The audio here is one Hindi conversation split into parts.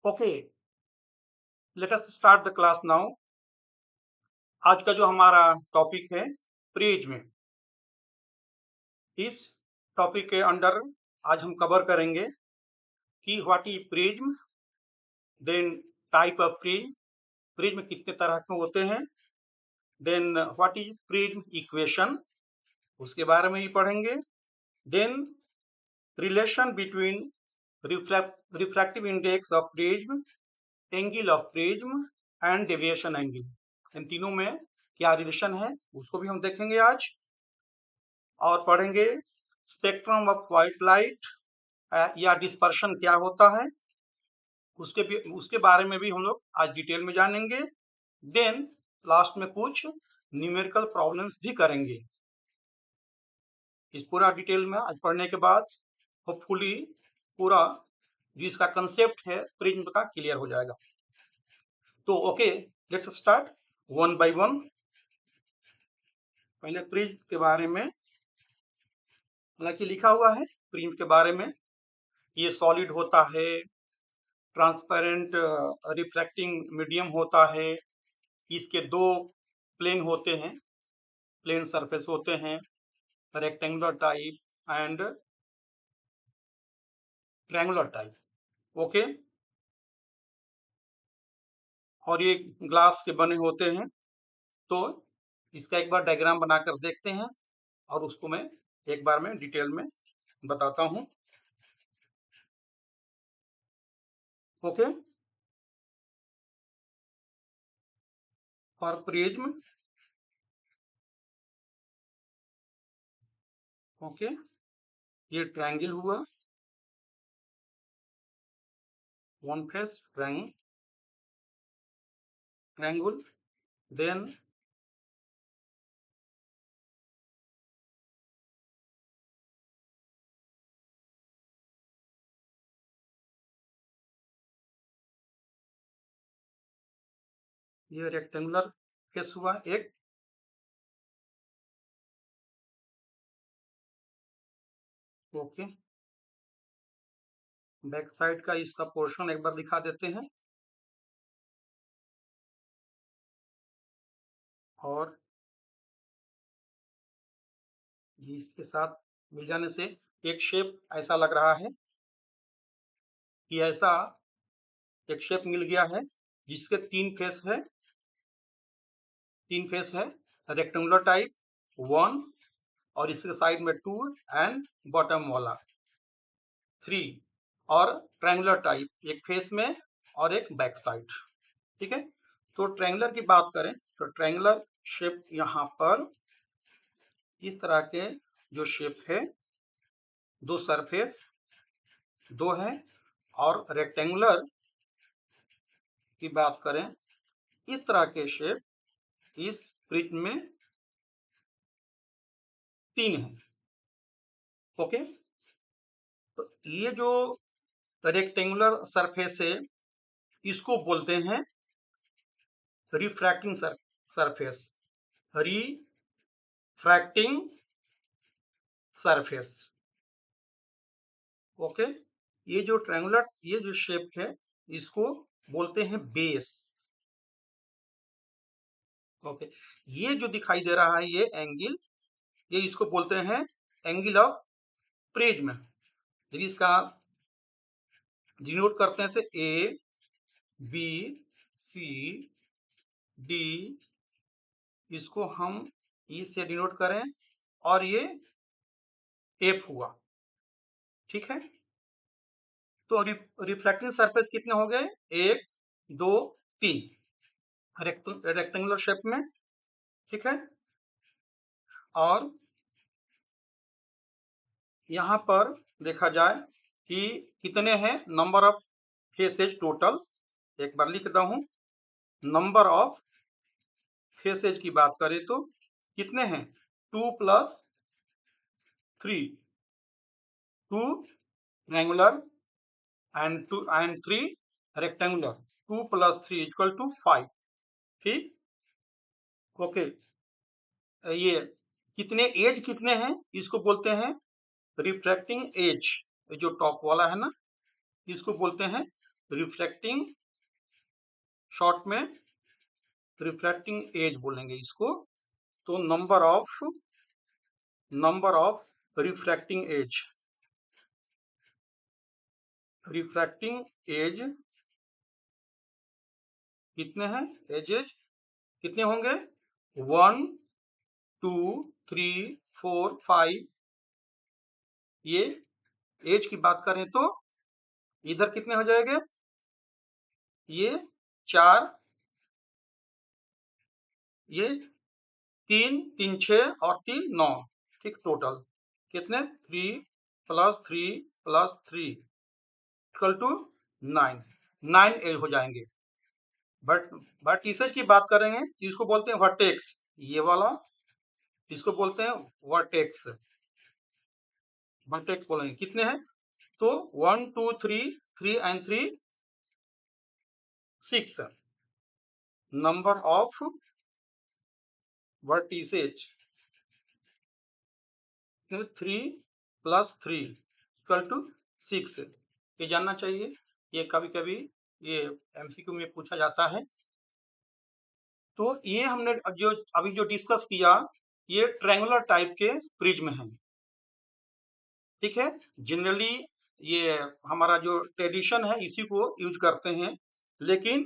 Okay, let us start the class now. आज का जो हमारा टॉपिक है प्रिज्म। इस टॉपिक के अंडर आज हम कवर करेंगे कि what is prism, then type of prism, prism कितने तरह के होते हैं, then what is prism equation, उसके बारे में ही पढ़ेंगे। Then relation between refractive index of prism, angle of prism and deviation angle, इन तीनों में क्या रिलेशन है उसको भी हम देखेंगे आज। और पढ़ेंगे स्पेक्ट्रम ऑफ व्हाइट लाइट या डिस्पर्शन क्या होता है, उसके बारे में भी हम लोग आज डिटेल में जानेंगे। देन लास्ट में कुछ न्यूमेरिकल प्रॉब्लम्स भी करेंगे। इस पूरा डिटेल में आज पढ़ने के बाद होपफुली पूरा जो इसका कंसेप्ट है प्रिज्म का क्लियर हो जाएगा। तो okay, let's start one by one. पहले प्रिज्म के बारे में, हालांकि लिखा हुआ है प्रिज्म के बारे में, ये सॉलिड होता है, ट्रांसपेरेंट रिफ्रैक्टिंग मीडियम होता है, इसके दो प्लेन होते हैं, प्लेन सरफेस होते हैं, rectangular type and triangular type. Okay, और ये ग्लास के बने होते हैं। तो इसका एक बार डायग्राम बनाकर देखते हैं और उसको मैं एक बार में डिटेल में बताता हूं। ओके, फॉर प्रिज्म, ओके, ये ट्रायंगल हुआ, वन फेस ट्रायंगल, देन ये रेक्टेंगुलर फेस हुआ एक, ओके। बैक साइड का इसका पोर्शन एक बार दिखा देते हैं, और इसके साथ मिल जाने से एक शेप ऐसा लग रहा है कि ऐसा एक शेप मिल गया है जिसके तीन फेस है, रेक्टेंगुलर टाइप वन, और इसके साइड में टू एंड बॉटम वाला थ्री, और ट्रायंगुलर टाइप एक फेस में और एक बैक साइड। ठीक है, तो ट्रायंगुलर की बात करें तो ट्रायंगुलर शेप यहाँ पर इस तरह के जो शेप है, दो सरफेस दो है, और रेक्टेंगुलर की बात करें इस तरह के शेप इस प्रिज्म में तीन है। ओके, तो ये जो रेक्टेंगुलर सरफेस है इसको बोलते हैं refracting surface, refracting surface. Okay, ये जो ट्रायंगुलर ये जो शेप है इसको बोलते हैं बेस। ओके, ये जो दिखाई दे रहा है ये एंगल, ये इसको बोलते हैं एंगल ऑफ प्रिज्म। इसका डिनोट करते हैं से ए बी सी डी, इसको हम ई से डिनोट करें, और ये एफ हुआ। ठीक है, तो रिफ्रैक्टिंग सरफेस कितने हो गए, एक दो तीन, रेक्टेंगुलर शेप में। ठीक है, और यहाँ पर देखा जाए कि कितने हैं नंबर ऑफ फेसेज टोटल, एक बार लिख देता हूं। नंबर ऑफ फेसेज की बात करें तो कितने हैं, two plus three, two triangular and three rectangular, two plus three equal to five. ठीक, ओके, ये कितने एज कितने हैं इसको बोलते हैं रिफ्रैक्टिंग एज, जो टॉप वाला है ना इसको बोलते हैं रिफ्रैक्टिंग, शॉर्ट में रिफ्रैक्टिंग एज बोलेंगे इसको। तो नंबर ऑफ रिफ्रैक्टिंग एज, कितने हैं, एजेज कितने होंगे, 1 2 3 4 5। ये एज की बात करें तो इधर कितने हो जाएंगे, ये 4, ये 3 3 6 और 3 9, ठीक, टोटल कितने, 3 + 3 + 3 = 9, 9 एज हो जाएंगे। बट वर्टिसेज की बात करेंगे तो इसको बोलते हैं वर्टेक्स, ये वाला इसको बोलते हैं वर्टेक्स, बोलेंगे। कितने हैं, तो 1 2 3 3 and 3 6 नंबर ऑफ वर्टिसेज 3 + 3 = 6। ये जानना चाहिए, ये कभी कभी ये एमसीक्यू में पूछा जाता है। तो ये हमने अभी जो डिस्कस किया, ये ट्रायंगुलर टाइप के प्रिज्म हैं, ठीक है। जनरली ये हमारा जो ट्रेडिशन है इसी को यूज करते हैं, लेकिन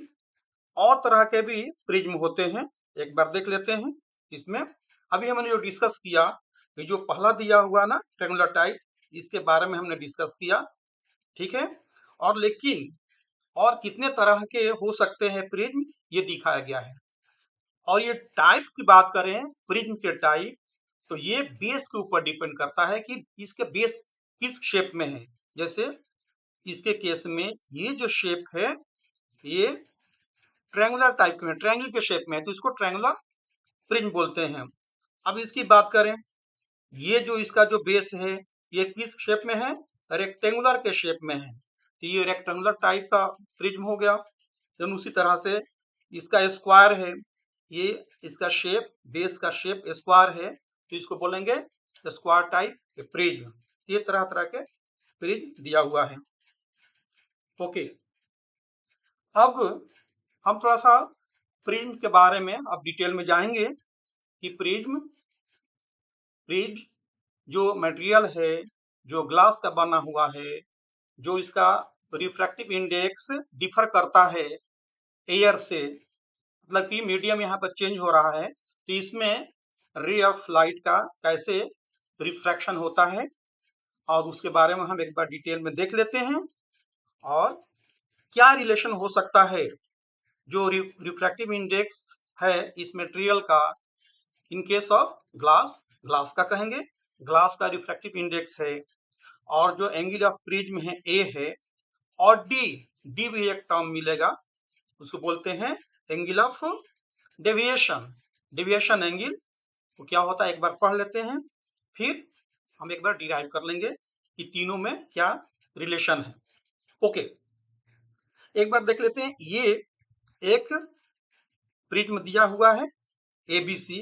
और तरह के भी प्रिज्म होते हैं, एक बार देख लेते हैं इसमें। अभी हमने जो डिस्कस किया, ये जो पहला दिया हुआ ना ट्रायंगुलर टाइप, इसके बारे में हमने डिस्कस किया, ठीक है। और लेकिन और कितने तरह के हो सकते हैं प्रिज्म, ये दिखाया गया है। और ये टाइप की बात करें, प्रिज्म के टाइप, तो ये बेस के ऊपर डिपेंड करता है कि इसके बेस किस शेप में है। जैसे इसके केस में ये जो शेप है, ये ट्रायंगुलर टाइप में, ट्रायंगल के शेप में है, तो इसको ट्रायंगुलर प्रिज्म बोलते हैं। अब इसकी बात करें, ये जो इसका जो बेस है, ये किस शेप में है, रेक्टेंगुलर के शेप में है, तो ये रेक्टेंगुलर टाइप का प्रिज्म हो गया। तो उसी तरह से इसका स्क्वायर है, ये इसका शेप, बेस का शेप स्क्वायर है, तो इसको बोलेंगे स्क्वायर टाइप प्रिज्म। ये तरह तरह के प्रिज्म दिया हुआ है। ओके, अब हम थोड़ा सा प्रिज्म के बारे में अब डिटेल में जाएंगे कि प्रिज्म जो मटेरियल है, जो ग्लास का बना हुआ है, जो इसका रिफ्रैक्टिव इंडेक्स डिफर करता है एयर से, मतलब कि मीडियम यहाँ पर चेंज हो रहा है, तो इसमें रे ऑफ लाइट का कैसे रिफ्रैक्शन होता है, और उसके बारे में हम एक बार डिटेल में देख लेते हैं। और क्या रिलेशन हो सकता है जो रिफ्रैक्टिव इंडेक्स है इस मटेरियल का, इन केस ऑफ ग्लास का कहेंगे, ग्लास का रिफ्रैक्टिव इंडेक्स है, और जो एंगल ऑफ प्रिज्म है ए है, और डी भी एक टर्म मिलेगा, उसको बोलते हैं एंगल ऑफ डेविएशन एंगल। तो क्या होता है एक बार पढ़ लेते हैं, फिर हम एक बार डिराइव कर लेंगे कि तीनों में क्या रिलेशन है। ओके, एक बार देख लेते हैं। ये एक प्रिज्म दिया हुआ है एबीसी,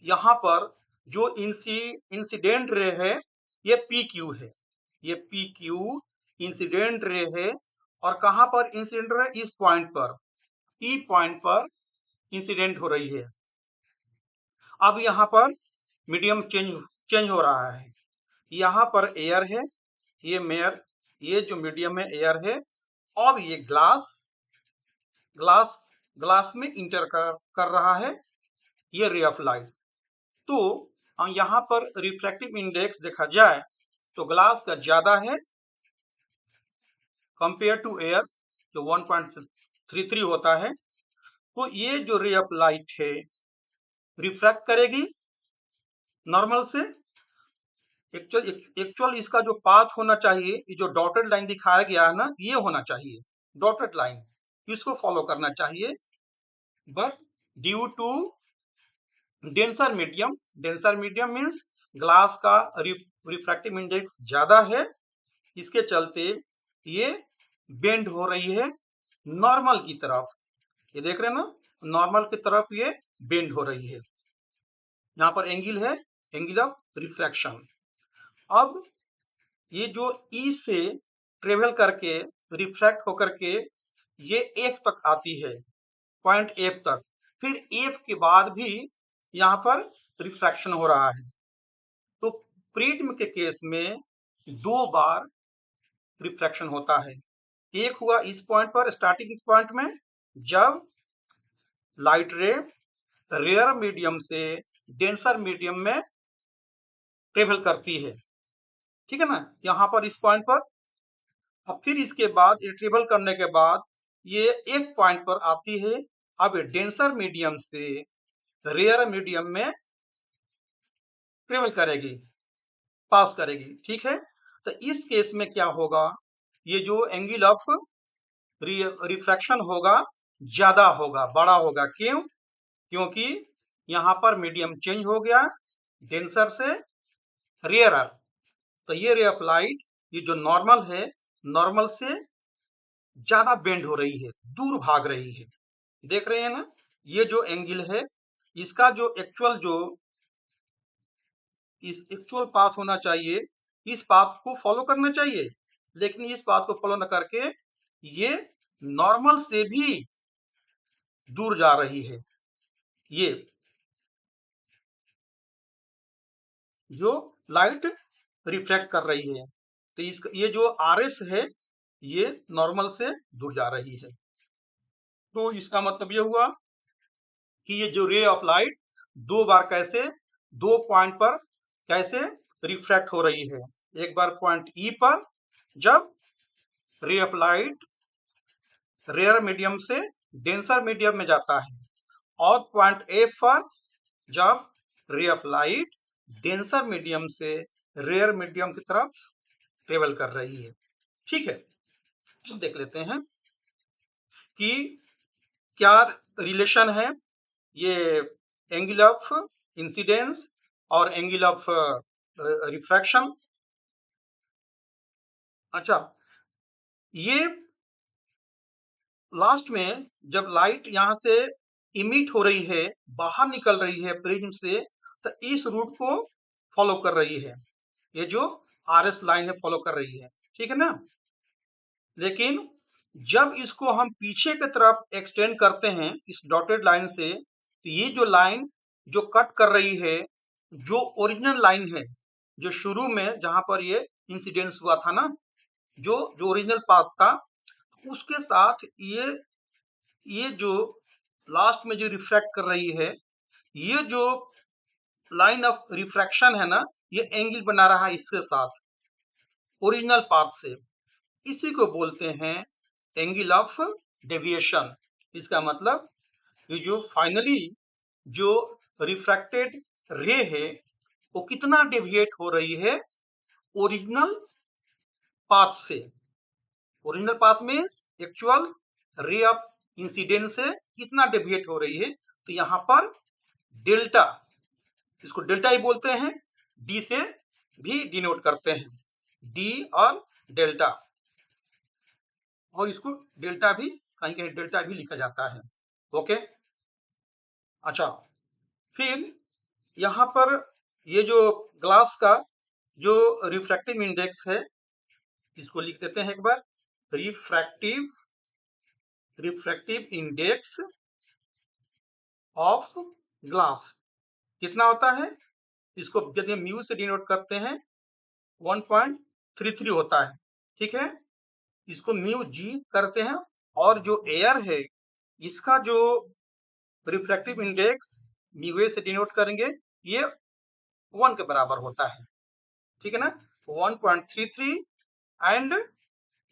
यहाँ पर जो इंसिडेंट रे है ये पी क्यू है, ये पी क्यू इंसिडेंट रे है, और कहाँ पर इंसिडेंट रे, इस पॉइंट पर, ई पॉइंट पर इंसिडेंट हो रही है। अब यहाँ पर मीडियम चेंज हो रहा है, यहाँ पर एयर है, ये जो मीडियम है एयर है, और ये ग्लास में इंटर कर रहा है ये रे ऑफ लाइट। तो यहाँ पर रिफ्रैक्टिव इंडेक्स देखा जाए तो ग्लास का ज्यादा है कंपेयर टू एयर, जो 1.33 होता है। तो ये जो रे ऑफ लाइट है रिफ्रैक्ट करेगी नॉर्मल से। एक्चुअल इसका जो पाथ होना चाहिए, ये जो डॉटेड लाइन दिखाया गया है ना, ये होना चाहिए डॉटेड लाइन, इसको फॉलो करना चाहिए। But due to denser medium means glass का रिफ्रैक्टिव इंडेक्स ज्यादा है, इसके चलते ये बेंड हो रही है नॉर्मल की तरफ। ये देख रहे हैं ना, नॉर्मल की तरफ ये बेंड हो रही है। यहाँ पर एंगल है, एंगल ऑफ रिफ्रैक्शन। अब ये जो ई से ट्रेवल करके रिफ्रैक्ट होकर के ये एफ तक आती है, पॉइंट एफ तक, फिर एफ के बाद भी यहाँ पर रिफ्रैक्शन हो रहा है। तो प्रिज्म के केस में 2 बार रिफ्रैक्शन होता है। एक हुआ इस पॉइंट पर, स्टार्टिंग पॉइंट में, जब लाइट रे रेयर मीडियम से डेंसर मीडियम में ट्रेवल करती है, ठीक है ना, यहाँ पर इस पॉइंट पर। अब फिर इसके बाद ये ट्रेवल करने के बाद ये एक पॉइंट पर आती है, अब डेंसर मीडियम से रेयर मीडियम में ट्रेवल करेगी, पास करेगी, ठीक है। तो इस केस में क्या होगा, ये जो एंगल ऑफ रिफ्रैक्शन होगा ज्यादा होगा, बड़ा होगा। क्यों? क्योंकि यहाँ पर मीडियम चेंज हो गया डेंसर से रेयरर। तो ये रे ऑफ लाइट, ये जो नॉर्मल है, नॉर्मल से ज्यादा बेंड हो रही है, दूर भाग रही है। देख रहे हैं ना, ये जो एंगल है, इसका जो एक्चुअल पाथ होना चाहिए, इस पाथ को फॉलो करना चाहिए, लेकिन इस पाथ को फॉलो न करके ये नॉर्मल से भी दूर जा रही है, ये जो लाइट रिफ्लेक्ट कर रही है। तो ये जो RS है, ये नॉर्मल से दूर जा रही है। तो इसका मतलब ये हुआ कि ये जो रे ऑफ लाइट 2 बार कैसे 2 पॉइंट पर कैसे रिफ्रैक्ट हो रही है। एक बार पॉइंट E पर, जब ray of light rare medium से डेंसर मीडियम में जाता है, और पॉइंट F पर, जब ray of light denser medium से रेयर मीडियम की तरफ ट्रेवल कर रही है, ठीक है। अब देख लेते हैं कि क्या रिलेशन है ये एंगल ऑफ इंसिडेंस और एंगल ऑफ रिफ्रैक्शन। अच्छा, ये लास्ट में जब लाइट यहाँ से इमिट हो रही है, बाहर निकल रही है प्रिज्म से, तो इस रूट को फॉलो कर रही है, ये जो RS लाइन है फॉलो कर रही है, ठीक है ना। लेकिन जब इसको हम पीछे की तरफ एक्सटेंड करते हैं इस डॉटेड लाइन से, तो ये जो लाइन जो कट कर रही है, जो ओरिजिनल लाइन है, जो शुरू में जहां पर ये इंसिडेंस हुआ था ना, जो ओरिजिनल पाथ था, उसके साथ ये जो लास्ट में जो रिफ्रैक्ट कर रही है, ये जो लाइन ऑफ रिफ्रैक्शन है ना, ये एंगल बना रहा है इसके साथ ओरिजिनल पाथ से। इसी को बोलते हैं एंगल ऑफ डेविएशन। इसका मतलब ये जो फाइनली जो रिफ्रैक्टेड रे है, वो कितना डेविएट हो रही है ओरिजिनल पाथ से। Original path means actual ray of incidence से कितना डेविएट हो रही है। तो यहाँ पर डेल्टा, इसको डेल्टा ही बोलते हैं, डी से भी डिनोट करते हैं, डी और डेल्टा, और इसको डेल्टा भी कहीं कहीं डेल्टा भी लिखा जाता है, ओके। अच्छा, फिर यहाँ पर ये जो ग्लास का जो रिफ्रैक्टिव इंडेक्स है, इसको लिख देते हैं एक बार, रिफ्रैक्टिव इंडेक्स ऑफ ग्लास कितना होता है, इसको यदि म्यू से डिनोट करते हैं 1.33 होता है, ठीक है। इसको म्यू जी करते हैं, और जो एयर है इसका जो रिफ्रैक्टिव इंडेक्स म्यू ए से डिनोट करेंगे, ये 1 के बराबर होता है, ठीक है ना। 1.33 एंड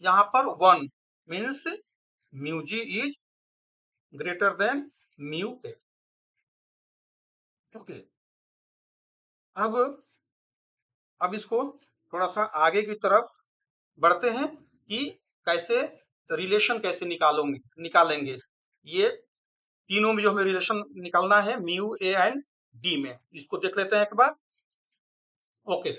यहाँ पर 1 means mu G is greater than mu A, okay. अब इसको थोड़ा सा आगे की तरफ बढ़ते हैं कि कैसे रिलेशन कैसे निकालेंगे। ये तीनों में जो हमें रिलेशन निकालना है म्यू ए एंड डी में, इसको देख लेते हैं एक बार, ओके।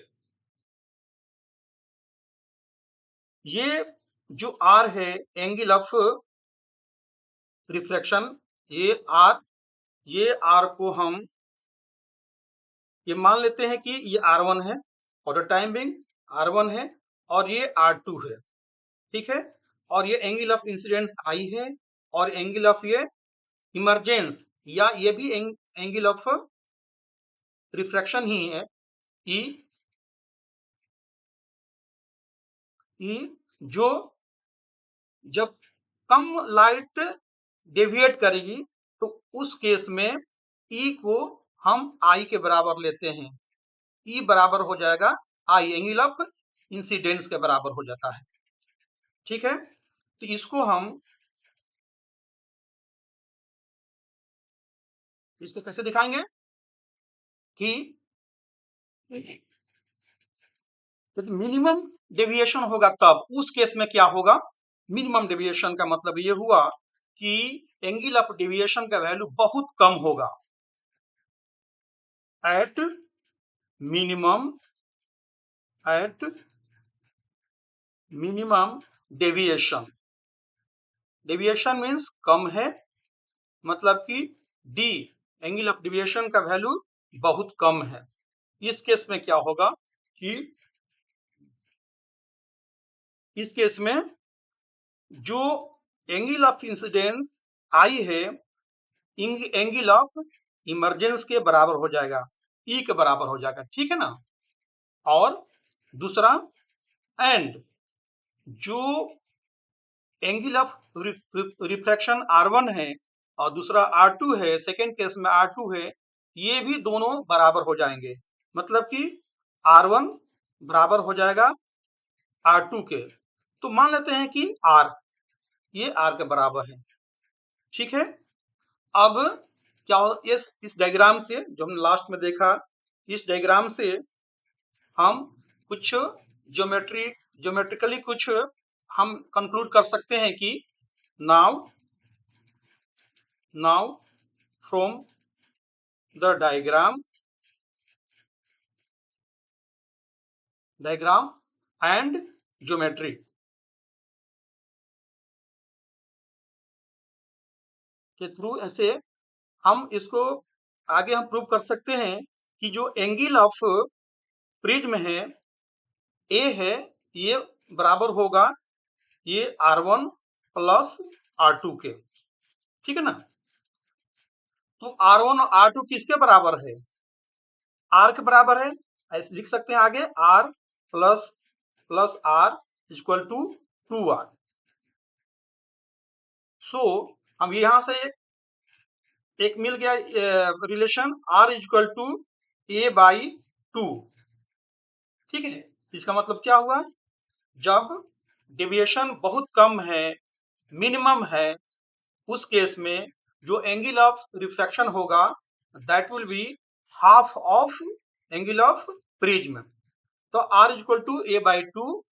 ये जो आर है एंगल ऑफ रिफ्लेक्शन, ये आर को हम ये मान लेते हैं कि ये R1 है, और टाइम बिंग R1 है, और ये R2 है, ठीक है। और ये एंगल ऑफ इंसिडेंस आई है, और एंगल ऑफ ये इमरजेंस या ये भी एंगल ऑफ रिफ्रैक्शन ही है, ई ई जो जब कम लाइट डेविएट करेगी तो उस केस में ई को हम आई के बराबर लेते हैं। ई बराबर हो जाएगा आई, एंगल ऑफ इंसिडेंस के बराबर हो जाता है। ठीक है, तो इसको कैसे दिखाएंगे कि मिनिमम डेविएशन होगा तब, उस केस में क्या होगा, मिनिमम डेविएशन का मतलब ये हुआ कि एंगल ऑफ डेविएशन का वैल्यू बहुत कम होगा। At minimum deviation, deviation means कम है, मतलब कि डी एंगल ऑफ डेविएशन का वैल्यू बहुत कम है। इस केस में क्या होगा कि इस केस में जो एंगल ऑफ इंसिडेंस आई है एंगल ऑफ इमरजेंस के बराबर हो जाएगा, ई के बराबर हो जाएगा। ठीक है ना। और दूसरा, एंड जो एंगल ऑफ रिफ्रैक्शन R1 है और दूसरा R2 है, सेकेंड केस में R2 है, ये भी दोनों बराबर हो जाएंगे, मतलब कि R1 बराबर हो जाएगा R2 के। तो मान लेते हैं कि R ये R के बराबर है। ठीक है, अब क्या हो, इस डायग्राम से जो हमने लास्ट में देखा, इस डायग्राम से हम कुछ ज्योमेट्रिकली कुछ हम कंक्लूड कर सकते हैं कि now from the diagram and geometry के थ्रू ऐसे हम इसको आगे हम प्रूव कर सकते हैं कि जो एंगल ऑफ प्रिज्म है ए है, ये बराबर होगा ये R1 प्लस R2 के। ठीक है ना। तो R1 और R2 किसके बराबर है, R के बराबर है। ऐसे लिख सकते हैं आगे R plus R equal to 2R। So हम यहां से एक मिल गया relation R equal to A/2। ठीक है, इसका मतलब क्या हुआ, जब डेविएशन बहुत कम है, मिनिमम है, उस केस में जो एंगल ऑफ रिफ्रैक्शन होगा that will be half of angle of prism. तो R इक्वल टू A/2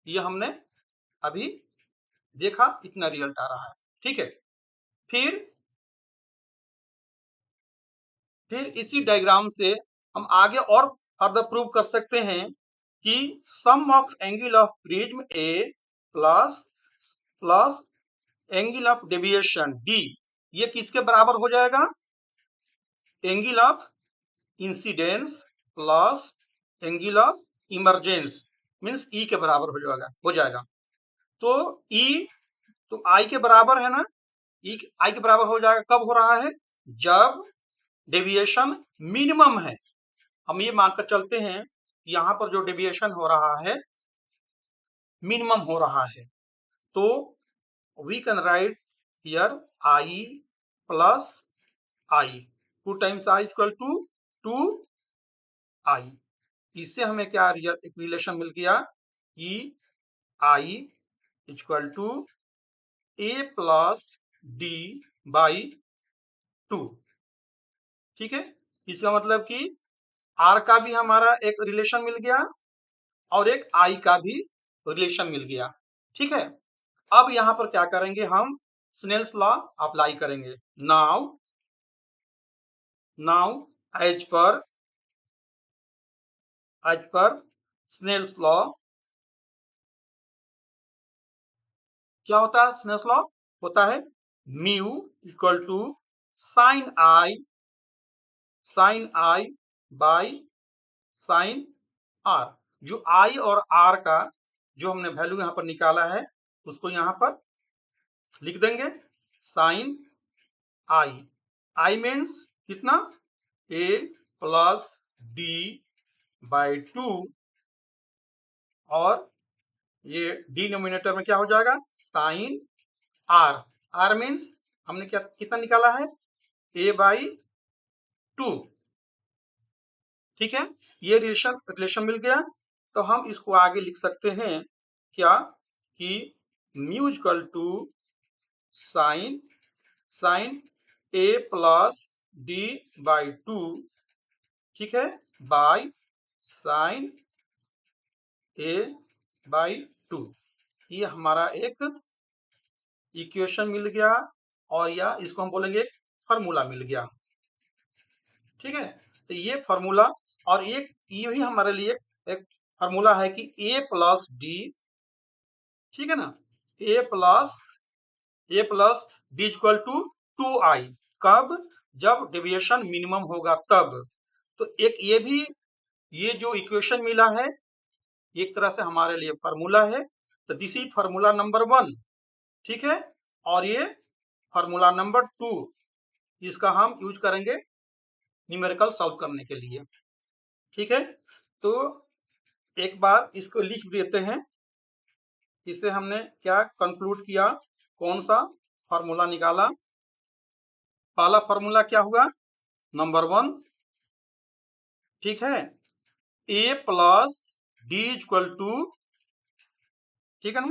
ये हमने अभी देखा, इतना रिजल्ट आ रहा है। ठीक है, फिर इसी डायग्राम से हम आगे और फर्दर प्रूव कर सकते हैं कि sum of angle of prism A plus angle of deviation D ये किसके बराबर हो जाएगा, angle of incidence plus angle of emergence means E के बराबर हो जाएगा। तो ई तो आई के बराबर है ना, ई आई के बराबर हो जाएगा, कब हो रहा है, जब डेविएशन मिनिमम है। हम ये मानकर चलते हैं यहाँ पर जो डेविएशन हो रहा है मिनिमम हो रहा है, तो we can write here I plus I, 2 times I equal to 2 I. इससे हमें क्या एक रिलेशन मिल गया कि I equal to A plus D by 2। ठीक है, इसका मतलब कि आर का भी हमारा एक रिलेशन मिल गया और एक आई का भी रिलेशन मिल गया। ठीक है, अब यहां पर क्या करेंगे, हम स्नेल्स लॉ अप्लाई करेंगे। Now as per Snell's law क्या होता है, स्नेल्स लॉ होता है mu equal to sine i by sine r. जो आई और आर का जो हमने वैल्यू यहाँ पर निकाला है उसको यहाँ पर लिख देंगे साइन आई। आई मीन्स कितना, a प्लस डी बाई 2, और ये डिनोमिनेटर में क्या हो जाएगा, साइन आर। आर मीन्स हमने क्या कितना निकाला है, a बाई 2। ठीक है, ये रिलेशन मिल गया। तो हम इसको आगे लिख सकते हैं क्या, कि mu equal to sine a plus D by 2, ठीक है, बाई साइन a बाई 2। ये हमारा एक इक्वेशन मिल गया, और या इसको हम बोलेंगे एक फार्मूला मिल गया। ठीक है, तो ये फार्मूला, और एक ये भी हमारे लिए एक फार्मूला है कि a प्लस डी, ठीक है ना, a plus D equal to 2i। कब, जब डेविएशन मिनिमम होगा तब। तो एक ये भी, ये जो इक्वेशन मिला है एक तरह से हमारे लिए फार्मूला है। तो दिस इज फार्मूला नंबर 1, ठीक है। और ये फार्मूला नंबर 2, इसका हम यूज करेंगे न्यूमेरिकल सॉल्व करने के लिए। ठीक है, तो एक बार इसको लिख देते हैं। इसे हमने क्या कंक्लूड किया, कौन सा फार्मूला निकाला। पहला फार्मूला क्या हुआ, नंबर 1, ठीक है, a plus D equal to, ठीक है ना,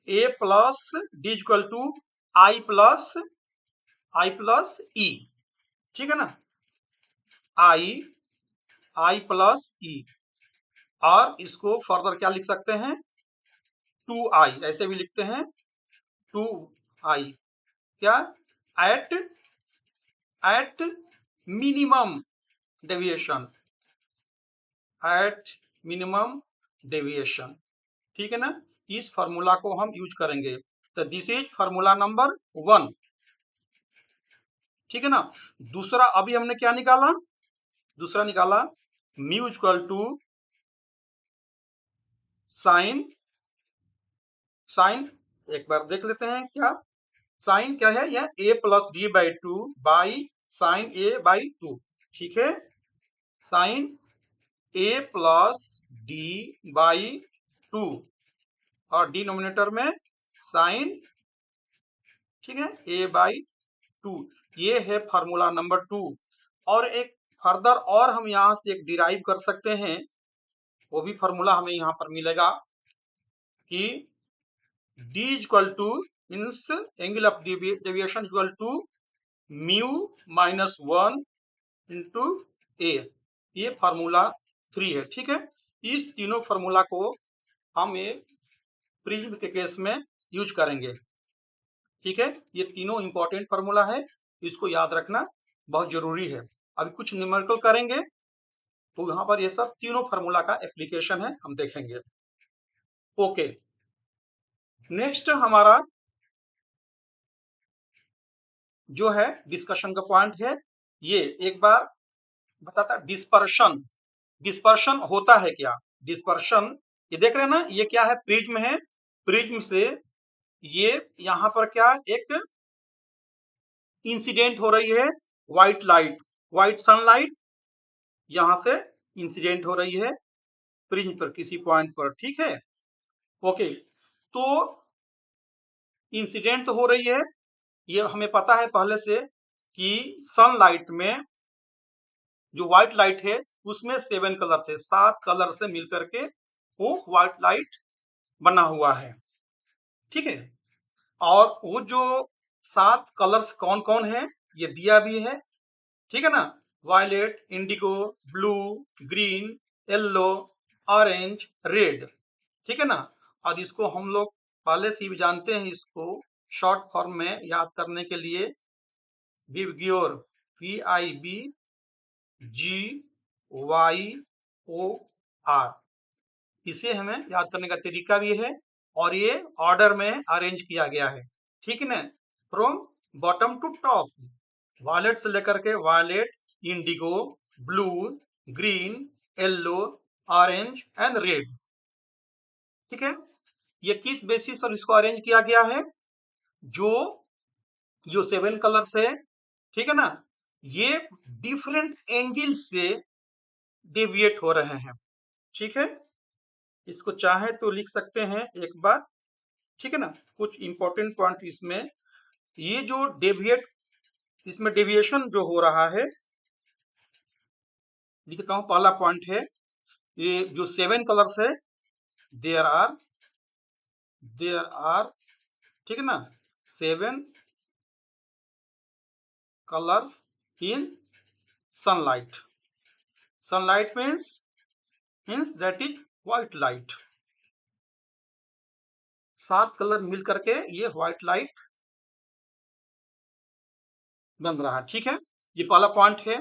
a plus D equal to I plus E, ठीक है ना, आई प्लस ई। और इसको फर्दर क्या लिख सकते हैं, 2i, ऐसे भी लिखते हैं 2i, क्या, एट मिनिमम डेविएशन, ठीक है ना। इस फार्मूला को हम यूज करेंगे। तो दिस इज फार्मूला नंबर 1, ठीक है ना। दूसरा अभी हमने क्या निकाला, दूसरा निकाला म्यू इक्वल टू साइन, एक बार देख लेते हैं क्या साइन क्या है, यह a plus D by 2 by sine a by 2, ठीक है, sine a plus D by 2, और डिनोमिनेटर में साइन, ठीक है, a बाई 2। ये है फार्मूला नंबर 2। और एक फर्दर और हम यहाँ से एक डिराइव कर सकते हैं, वो भी फार्मूला हमें यहाँ पर मिलेगा कि d equal to means angle of deviation equal to mu minus 1 into A. ये फार्मूला 3 है, ठीक है। इस तीनों फार्मूला को हम ये प्रिज्म के केस में यूज करेंगे, ठीक है। ये तीनों इंपॉर्टेंट फार्मूला है, इसको याद रखना बहुत जरूरी है। अभी कुछ न्यूमेरिकल करेंगे तो यहाँ पर ये सब तीनों फार्मूला का एप्लीकेशन है, हम देखेंगे। ओके, नेक्स्ट हमारा जो है डिस्कशन का पॉइंट है, ये एक बार बताता डिस्पर्शन होता है क्या। डिस्पर्शन, ये देख रहे हैं ना, ये क्या है, प्रिज्म है। प्रिज्म से ये यहाँ पर क्या एक इंसिडेंट हो रही है, व्हाइट सनलाइट यहाँ से इंसिडेंट हो रही है प्रिज्म पर किसी पॉइंट पर, ठीक है। ओके, तो इंसिडेंट तो हो रही है, ये हमें पता है पहले से कि सनलाइट में जो व्हाइट लाइट है उसमें 7 कलर से, 7 कलर से मिलकर के वो व्हाइट लाइट बना हुआ है, ठीक है। और वो जो 7 कलर्स कौन कौन है, ये दिया भी है, ठीक है ना, violet, indigo, blue, green, yellow, orange, red, ठीक है ना। और इसको हम लोग पहले से ही जानते हैं, इसको शॉर्ट फॉर्म में याद करने के लिए विबग्योर, PIBGYOR, इसे हमें याद करने का तरीका भी है। और ये ऑर्डर में अरेंज किया गया है, ठीक है ना, from bottom to top, violet से लेकर के violet, indigo, blue, green, yellow, orange and red, ठीक है। ये किस बेसिस पर इसको अरेंज किया गया है? जो 7 कलर्स है, ठीक है ना, ये डिफरेंट एंगल से डेविएट हो रहे हैं, ठीक है। इसको चाहे तो लिख सकते हैं एक बार, ठीक है ना। कुछ इंपॉर्टेंट पॉइंट इसमें, ये जो डेविएट, इसमें डेविएशन जो हो रहा है, लिखता हूं। पहला पॉइंट है, ये जो 7 कलर्स है, देयर आर, ठीक है ना, 7 colours in sunlight. Sunlight means that is white light. 7 colour मिल करके ये व्हाइट लाइट बन रहा है, ठीक है। ये पहला पॉइंट है।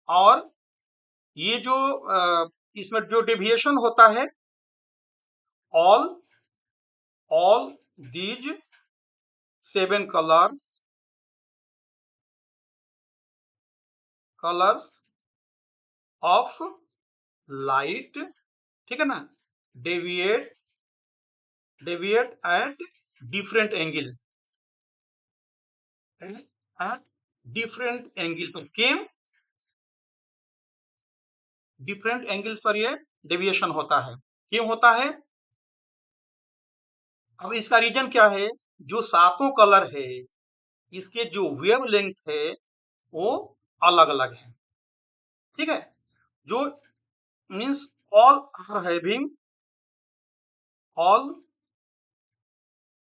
और ये जो इसमें जो डेविएशन होता है, all these 7 colors of light, ठीक है ना, deviate at different angle, at different angle पर क्यों डिफरेंट एंगल्स पर ये डेविएशन होता है, क्यों होता है? अब इसका रीजन क्या है? जो 7 कलर है, इसके जो वेव लेंथ है वो अलग अलग है, ठीक है। जो means all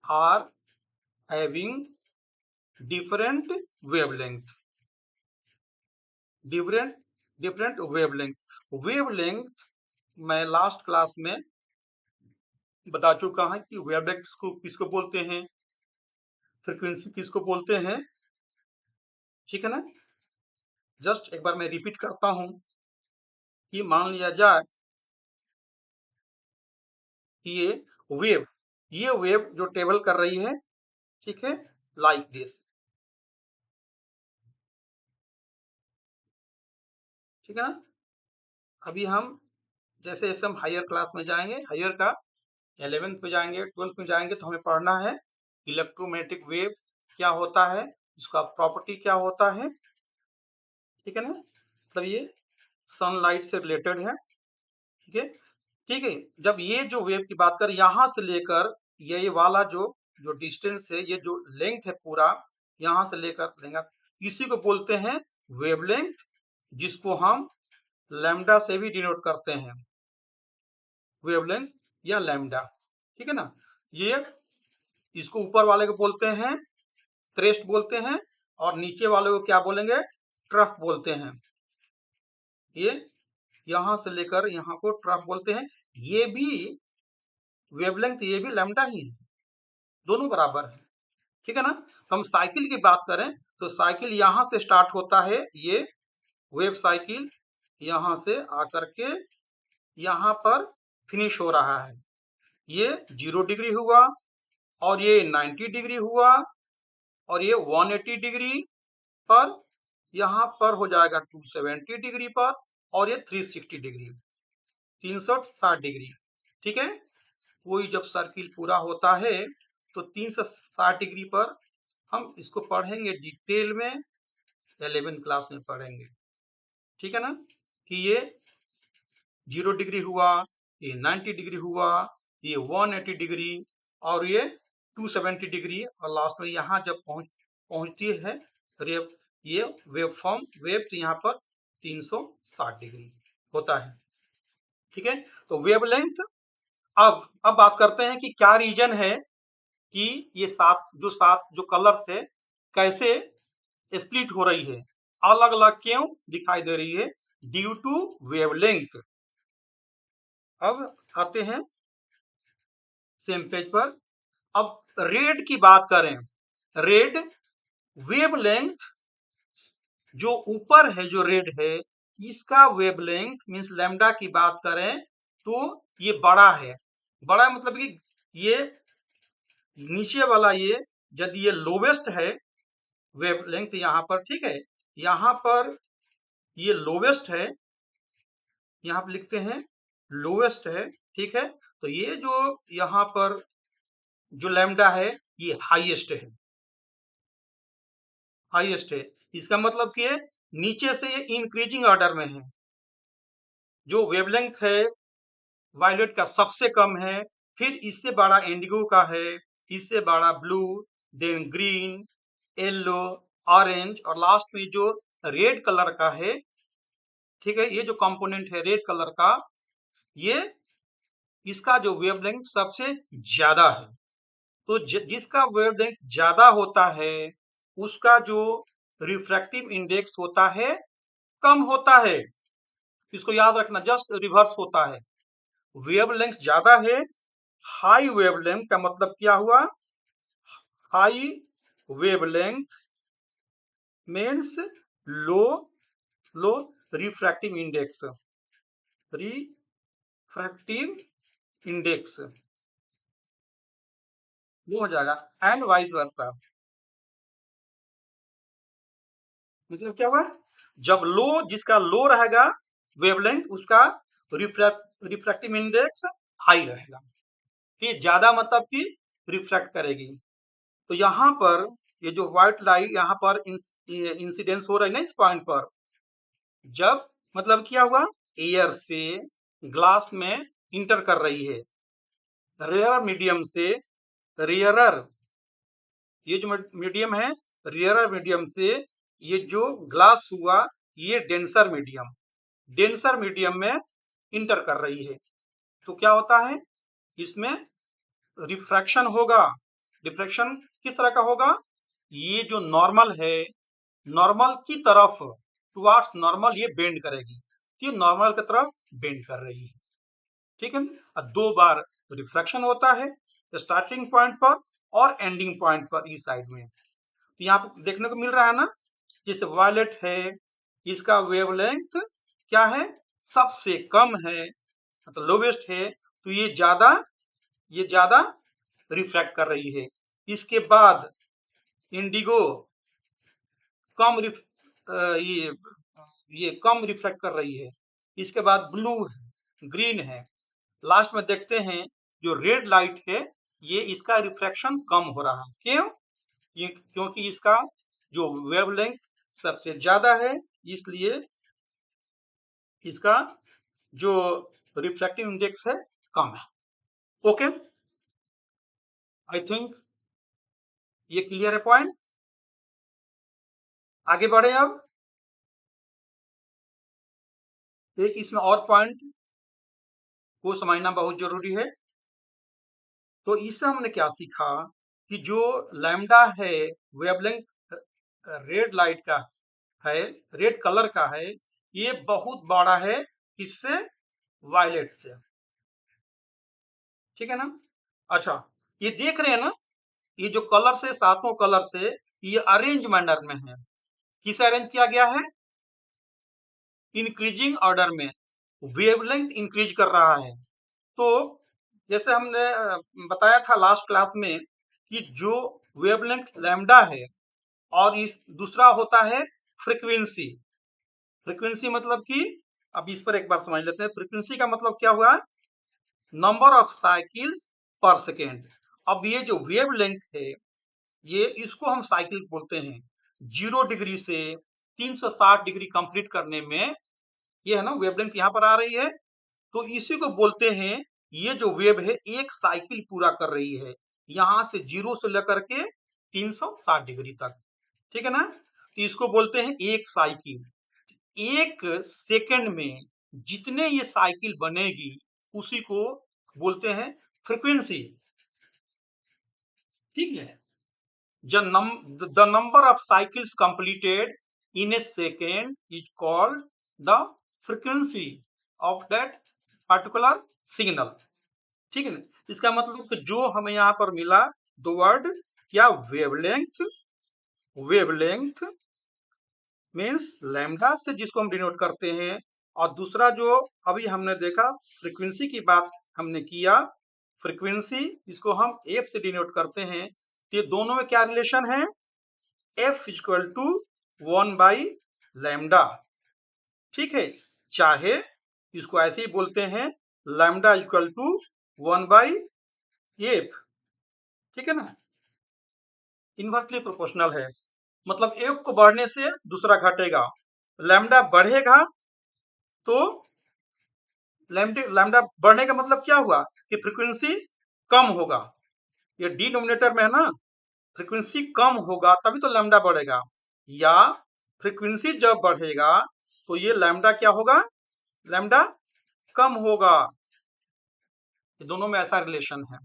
are having different wavelength, different wavelength मैं लास्ट क्लास में बता चुका हूं कि वेवलेंथ किसको बोलते हैं, फ्रीक्वेंसी किसको बोलते हैं, ठीक है ना। जस्ट एक बार मैं रिपीट करता हूं कि मान लिया जाए कि ये वेव जो ट्रेवल कर रही है, ठीक है, लाइक दिस, ठीक है ना। अभी हम जैसे जैसे हम हायर क्लास में जाएंगे, हायर का 11th में जाएंगे, 12th में जाएंगे, तो हमें पढ़ना है इलेक्ट्रोमैग्नेटिक वेव क्या होता है, उसका प्रॉपर्टी क्या होता है, ठीक है ना। मतलब ये सनलाइट से रिलेटेड है, ठीक है, ठीक है। जब ये जो वेव की बात करें, यहां से लेकर ये वाला जो डिस्टेंस है, ये जो लेंथ है पूरा, यहां से लेकर लेंगे, इसी को बोलते हैं वेवलेंथ, जिसको हम लैम्डा से भी डिनोट करते हैं, वेवलेंथ या लैम्डा, ठीक है ना। ये इसको ऊपर वाले को बोलते हैं क्रेस्ट बोलते हैं, और नीचे वाले को क्या बोलेंगे? ट्रफ बोलते हैं। ये यहां से लेकर यहाँ को ट्रफ बोलते हैं। ये भी वेवलेंथ, ये भी लैम्डा ही है, दोनों बराबर है, ठीक है ना। तो हम साइकिल की बात करें तो साइकिल यहां से स्टार्ट होता है, ये वेव साइकिल यहां से आकर के यहाँ पर फिनिश हो रहा है। ये 0 डिग्री हुआ, और ये 90 डिग्री हुआ, और ये 180 डिग्री पर, यहाँ पर हो जाएगा 270 डिग्री पर, और ये 360 डिग्री, 360 डिग्री, ठीक है। कोई जब सर्किल पूरा होता है तो 360 डिग्री पर हम इसको पढ़ेंगे डिटेल में, 11th क्लास में पढ़ेंगे, ठीक है ना। कि ये 0 डिग्री हुआ, ये 90 डिग्री हुआ, ये 180 डिग्री, और ये 270 डिग्री, और लास्ट में यहाँ जब पहुंचती है ये वेव तो यहाँ पर 360 डिग्री होता है, ठीक है। तो वेवलेंथ, अब बात करते हैं कि क्या रीजन है कि ये सात जो कलर्स है कैसे स्प्लिट हो रही है, अलग अलग क्यों दिखाई दे रही है, ड्यू टू वेवलेंथ। अब आते हैं सेम पेज पर। अब रेड की बात करें, रेड वेवलेंथ जो ऊपर है, जो रेड है, इसका वेवलेंथ मींस लैम्डा की बात करें तो ये बड़ा है। बड़ा मतलब कि ये नीचे वाला, ये यदि ये लोवेस्ट है वेवलेंथ यहाँ पर, ठीक है, यहाँ पर ये लोवेस्ट है, यहाँ पर लिखते हैं लोवेस्ट है, ठीक है। तो ये जो यहाँ पर जो लैम्डा है ये हाईएस्ट है, हाईएस्ट है। इसका मतलब कि नीचे से ये इंक्रीजिंग ऑर्डर में है। जो वेवलेंथ है वायलेट का सबसे कम है, फिर इससे बड़ा इंडिगो का है, इससे बड़ा blue, then green, yellow, orange और लास्ट में जो रेड कलर का है, ठीक है, ये जो कंपोनेंट है रेड कलर का, ये इसका जो वेवलेंथ सबसे ज्यादा है। तो जिसका वेवलेंथ ज्यादा होता है उसका जो रिफ्रैक्टिव इंडेक्स होता है कम होता है। इसको याद रखना, जस्ट रिवर्स होता है। वेवलेंथ ज्यादा है, हाई वेवलेंथ का मतलब क्या हुआ, हाई वेवलेंथ मीन्स लो लो रिफ्रैक्टिव इंडेक्स, रिफ्रैक्टिव इंडेक्स वो हो जाएगा, एंड वाइस वर्सा। मतलब क्या हुआ, जब लो, जिसका लो रहेगा वेवलेंथ, उसका रिफ्रैक्टिव इंडेक्स हाई रहेगा। ये ज्यादा मतलब कि रिफ्रैक्ट करेगी। तो यहाँ पर ये जो व्हाइट लाइट यहाँ पर इंसिडेंस हो रहा है ना इस पॉइंट पर, जब मतलब क्या हुआ, एयर से ग्लास में इंटर कर रही है, रेयर मीडियम से रेयरर, ये जो मीडियम है रेयरर मीडियम से ये जो ग्लास हुआ ये डेंसर मीडियम में इंटर कर रही है। तो क्या होता है इसमें, रिफ्रैक्शन होगा। रिफ्रैक्शन किस तरह का होगा, ये जो नॉर्मल है, नॉर्मल की तरफ, टुवार्ड्स नॉर्मल ये बेंड करेगी, ये नॉर्मल की तरफ बेंड कर रही है, ठीक है। दो बार रिफ्रैक्शन होता है, स्टार्टिंग पॉइंट पर और एंडिंग पॉइंट पर इस साइड में। तो यहाँ पे देखने को मिल रहा है ना, जैसे वायलेट है इसका वेवलेंथ क्या है, सबसे कम है, मतलब लोवेस्ट है, तो ये ज्यादा रिफ्रैक्ट कर रही है। इसके बाद इंडिगो कम ये कम रिफ्लेक्ट कर रही है। इसके बाद ब्लू है, ग्रीन है, लास्ट में देखते हैं जो रेड लाइट है ये इसका रिफ्रैक्शन कम हो रहा है। क्यों, ये क्योंकि इसका जो वेवलेंथ सबसे ज्यादा है, इसलिए इसका जो रिफ्रैक्टिव इंडेक्स है कम है। ओके, आई थिंक ये क्लियर है पॉइंट। आगे बढ़े अब, एक इसमें और पॉइंट को समझना बहुत जरूरी है। तो इससे हमने क्या सीखा कि जो लैम्डा है वेवलेंथ रेड लाइट का है, रेड कलर का है, ये बहुत बड़ा है किससे, वायलेट से, ठीक है ना। अच्छा, ये देख रहे हैं ना, ये जो कलर से, सातों कलर से ये अरेंज मैनर में है। किस अरेंज किया गया है, इंक्रीजिंग ऑर्डर में, वेवलेंथ इंक्रीज कर रहा है। तो जैसे हमने बताया था लास्ट क्लास में कि जो वेवलेंथ लैम्डा है और इस दूसरा होता है फ्रीक्वेंसी। फ्रीक्वेंसी मतलब कि, अब इस पर एक बार समझ लेते हैं, फ्रीक्वेंसी का मतलब क्या हुआ, नंबर ऑफ साइकिल्स पर सेकेंड। अब ये जो वेवलेंथ है ये इसको हम साइकिल बोलते हैं। 0 डिग्री से 360 डिग्री कंप्लीट करने में, ये है ना वेवलेंथ यहाँ पर आ रही है, तो इसी को बोलते हैं, ये जो वेव है एक साइकिल पूरा कर रही है, यहां से 0 से लेकर के 360 डिग्री तक, ठीक है ना। तो इसको बोलते हैं एक साइकिल। एक सेकंड में जितने ये साइकिल बनेगी उसी को बोलते हैं फ्रीक्वेंसी, ठीक है। The number of cycles completed in A second is called the frequency of that particular signal, ठीक है ना। इसका मतलब कि जो हमें यहाँ पर मिला दो वर्ड, क्या, वेवलेंथ, वेवलेंथ मीन्स लैम्डा से जिसको हम डिनोट करते हैं, और दूसरा जो अभी हमने देखा फ्रीक्वेंसी की बात हमने किया, फ्रीक्वेंसी इसको हम एफ से डिनोट करते हैं। ये दोनों में क्या रिलेशन है, एफ इक्वल टू 1/लैम्डा, ठीक है। चाहे इसको ऐसे ही बोलते हैं, लैम्डा इक्वल टू 1/एफ, ठीक है ना, इन्वर्सली प्रोपोर्शनल है, मतलब एक को बढ़ने से दूसरा घटेगा। लैम्डा बढ़ेगा तो लैम्डा बढ़ने का मतलब क्या हुआ कि फ्रीक्वेंसी कम होगा, ये डिनोमिनेटर में है ना, फ्रीक्वेंसी कम होगा तभी तो लैम्डा बढ़ेगा, या फ्रीक्वेंसी जब बढ़ेगा तो ये लैम्डा क्या होगा, लैम्डा कम होगा। ये दोनों में ऐसा रिलेशन है।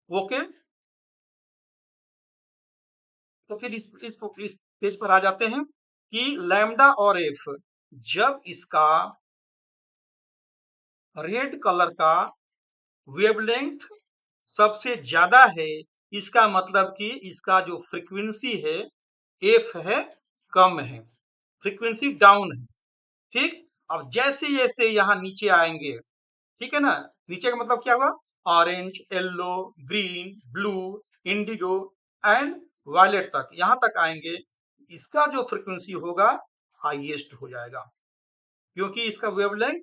ओके, तो फिर इस पेज पर आ जाते हैं कि लैम्डा और एफ जब इसका रेड कलर का वेवलेंथ सबसे ज्यादा है, इसका मतलब कि इसका जो फ्रीक्वेंसी है एफ है कम है, फ्रीक्वेंसी डाउन है। ठीक, अब जैसे जैसे यहाँ नीचे आएंगे, ठीक है ना, नीचे का मतलब क्या हुआ, orange, yellow, green, blue, indigo and violet तक, यहाँ तक आएंगे, इसका जो फ्रीक्वेंसी होगा हाईएस्ट हो जाएगा, क्योंकि इसका वेवलेंथ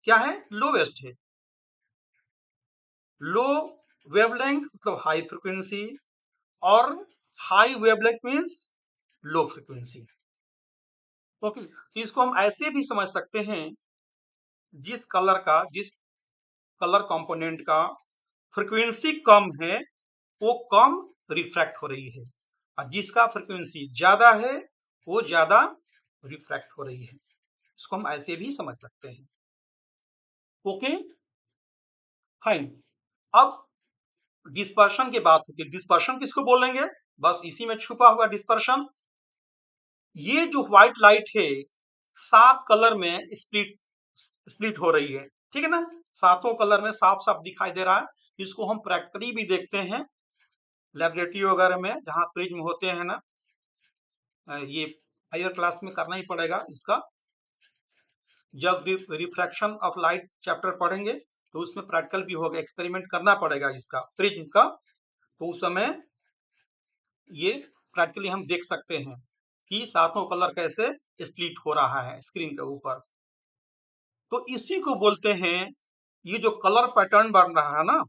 क्या है, लोवेस्ट है। लो वेवलेंथ मतलब हाई फ्रीक्वेंसी, और high wavelength means low frequency. Okay, इसको हम ऐसे भी समझ सकते हैं, जिस कलर कंपोनेंट का फ्रीक्वेंसी कम है वो कम रिफ्रैक्ट हो रही है, और जिसका फ्रीक्वेंसी ज्यादा है वो ज्यादा रिफ्रैक्ट हो रही है। इसको हम ऐसे भी समझ सकते हैं। ओके फाइन, अब डिस्पर्शन की बात होती है। डिस्पर्शन किसको बोलेंगे, बस इसी में छुपा हुआ डिस्पर्शन। ये जो व्हाइट लाइट है 7 कलर में स्प्लिट हो रही है, ठीक है ना, सातों कलर में साफ साफ दिखाई दे रहा है। इसको हम प्रैक्टिकली भी देखते हैं लेबोरेटरी वगैरह में, जहाँ प्रिज्म होते हैं ना, ये हायर क्लास में करना ही पड़ेगा इसका, जब रिफ्रैक्शन ऑफ लाइट चैप्टर पढ़ेंगे तो उसमें प्रैक्टिकल भी होगा, एक्सपेरिमेंट करना पड़ेगा इसका प्रिज्म का, तो उस समय ये प्रैक्टिकली हम देख सकते हैं कि सातों कलर कैसे स्प्लिट हो रहा है स्क्रीन के ऊपर। तो इसी को बोलते हैं, ये जो कलर पैटर्न बन रहा है ना,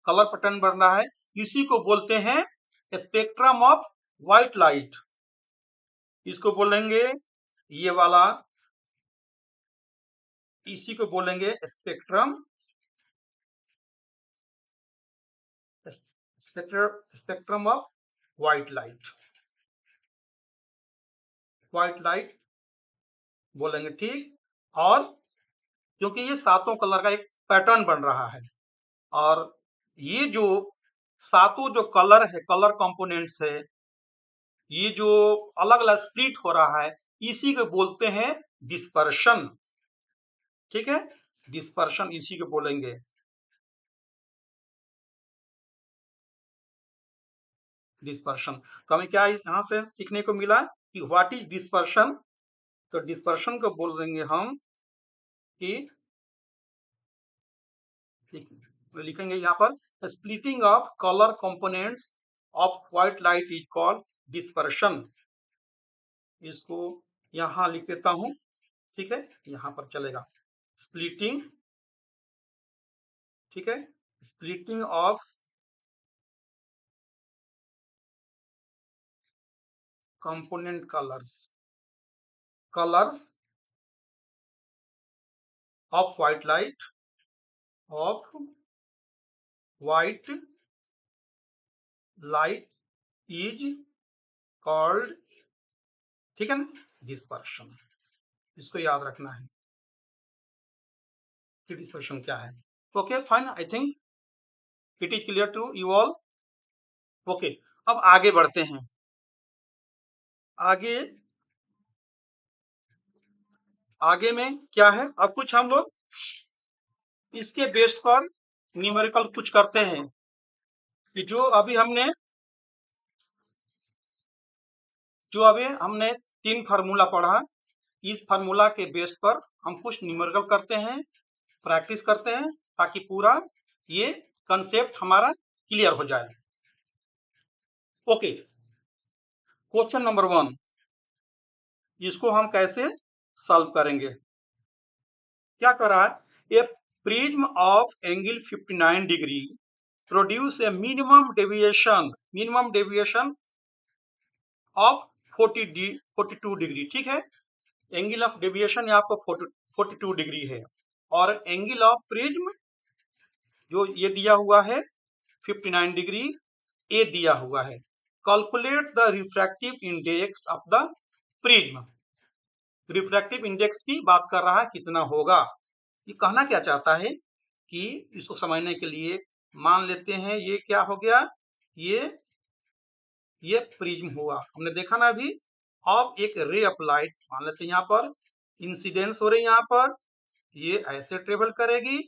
कलर पैटर्न बन रहा है, इसी को बोलते हैं स्पेक्ट्रम ऑफ व्हाइट लाइट। इसको बोलेंगे ये वाला, इसी को बोलेंगे spectrum, spectrum of white light, white light बोलेंगे। ठीक, और क्योंकि ये सातों कलर का एक पैटर्न बन रहा है, और ये जो सातों जो कलर है, कलर कंपोनेंट्स है, ये जो अलग अलग स्प्लिट हो रहा है, इसी को बोलते हैं डिस्पर्शन। ठीक है, डिस्पर्शन इसी को बोलेंगे। डिस्पर्शन, तो हमें क्या यहाँ से सीखने को मिला कि व्हाट इज डिस्पर्शन। तो डिस्पर्शन को बोल देंगे हम कि, लिखेंगे यहाँ पर, splitting of colour components of white light is called dispersion. इसको यहाँ लिख देता हूँ, ठीक है, यहाँ पर चलेगा, स्प्लिटिंग, ठीक है, splitting of component colours of white light, of white light is called, ठीक है ना, डिस्पर्शन। इसको याद रखना है कि डिस्पर्शन क्या है। Okay fine, I think it is clear to you all. Okay, अब आगे बढ़ते हैं। आगे आगे में क्या है, अब कुछ हम लोग इसके बेस पर न्यूमेरिकल कुछ करते हैं, कि जो अभी हमने 3 फार्मूला पढ़ा, इस फार्मूला के बेस पर हम कुछ न्यूमेरिकल करते हैं, प्रैक्टिस करते हैं, ताकि पूरा ये कंसेप्ट हमारा क्लियर हो जाए। ओके, क्वेश्चन नंबर 1, इसको हम कैसे सॉल्व करेंगे। क्या कर रहा है, a prism of angle 59 degree produce a minimum deviation of 42 degree. ठीक है, एंगल ऑफ डेविएशन यहाँ पर 42 डिग्री है, और एंगल ऑफ प्रिज्म जो ये दिया हुआ है 59 डिग्री ए दिया हुआ है। Calculate the refractive index of the prism. Refractive index की बात कर रहा है, कितना होगा। ये कहना क्या चाहता है कि इसको समझने के लिए मान लेते हैं ये क्या हो गया, ये प्रिज्म हुआ, हमने देखा ना अभी। अब एक रे ऑफ लाइट मान लेते हैं यहाँ पर इंसिडेंस हो रही है, यहाँ पर ये ऐसे ट्रेवल करेगी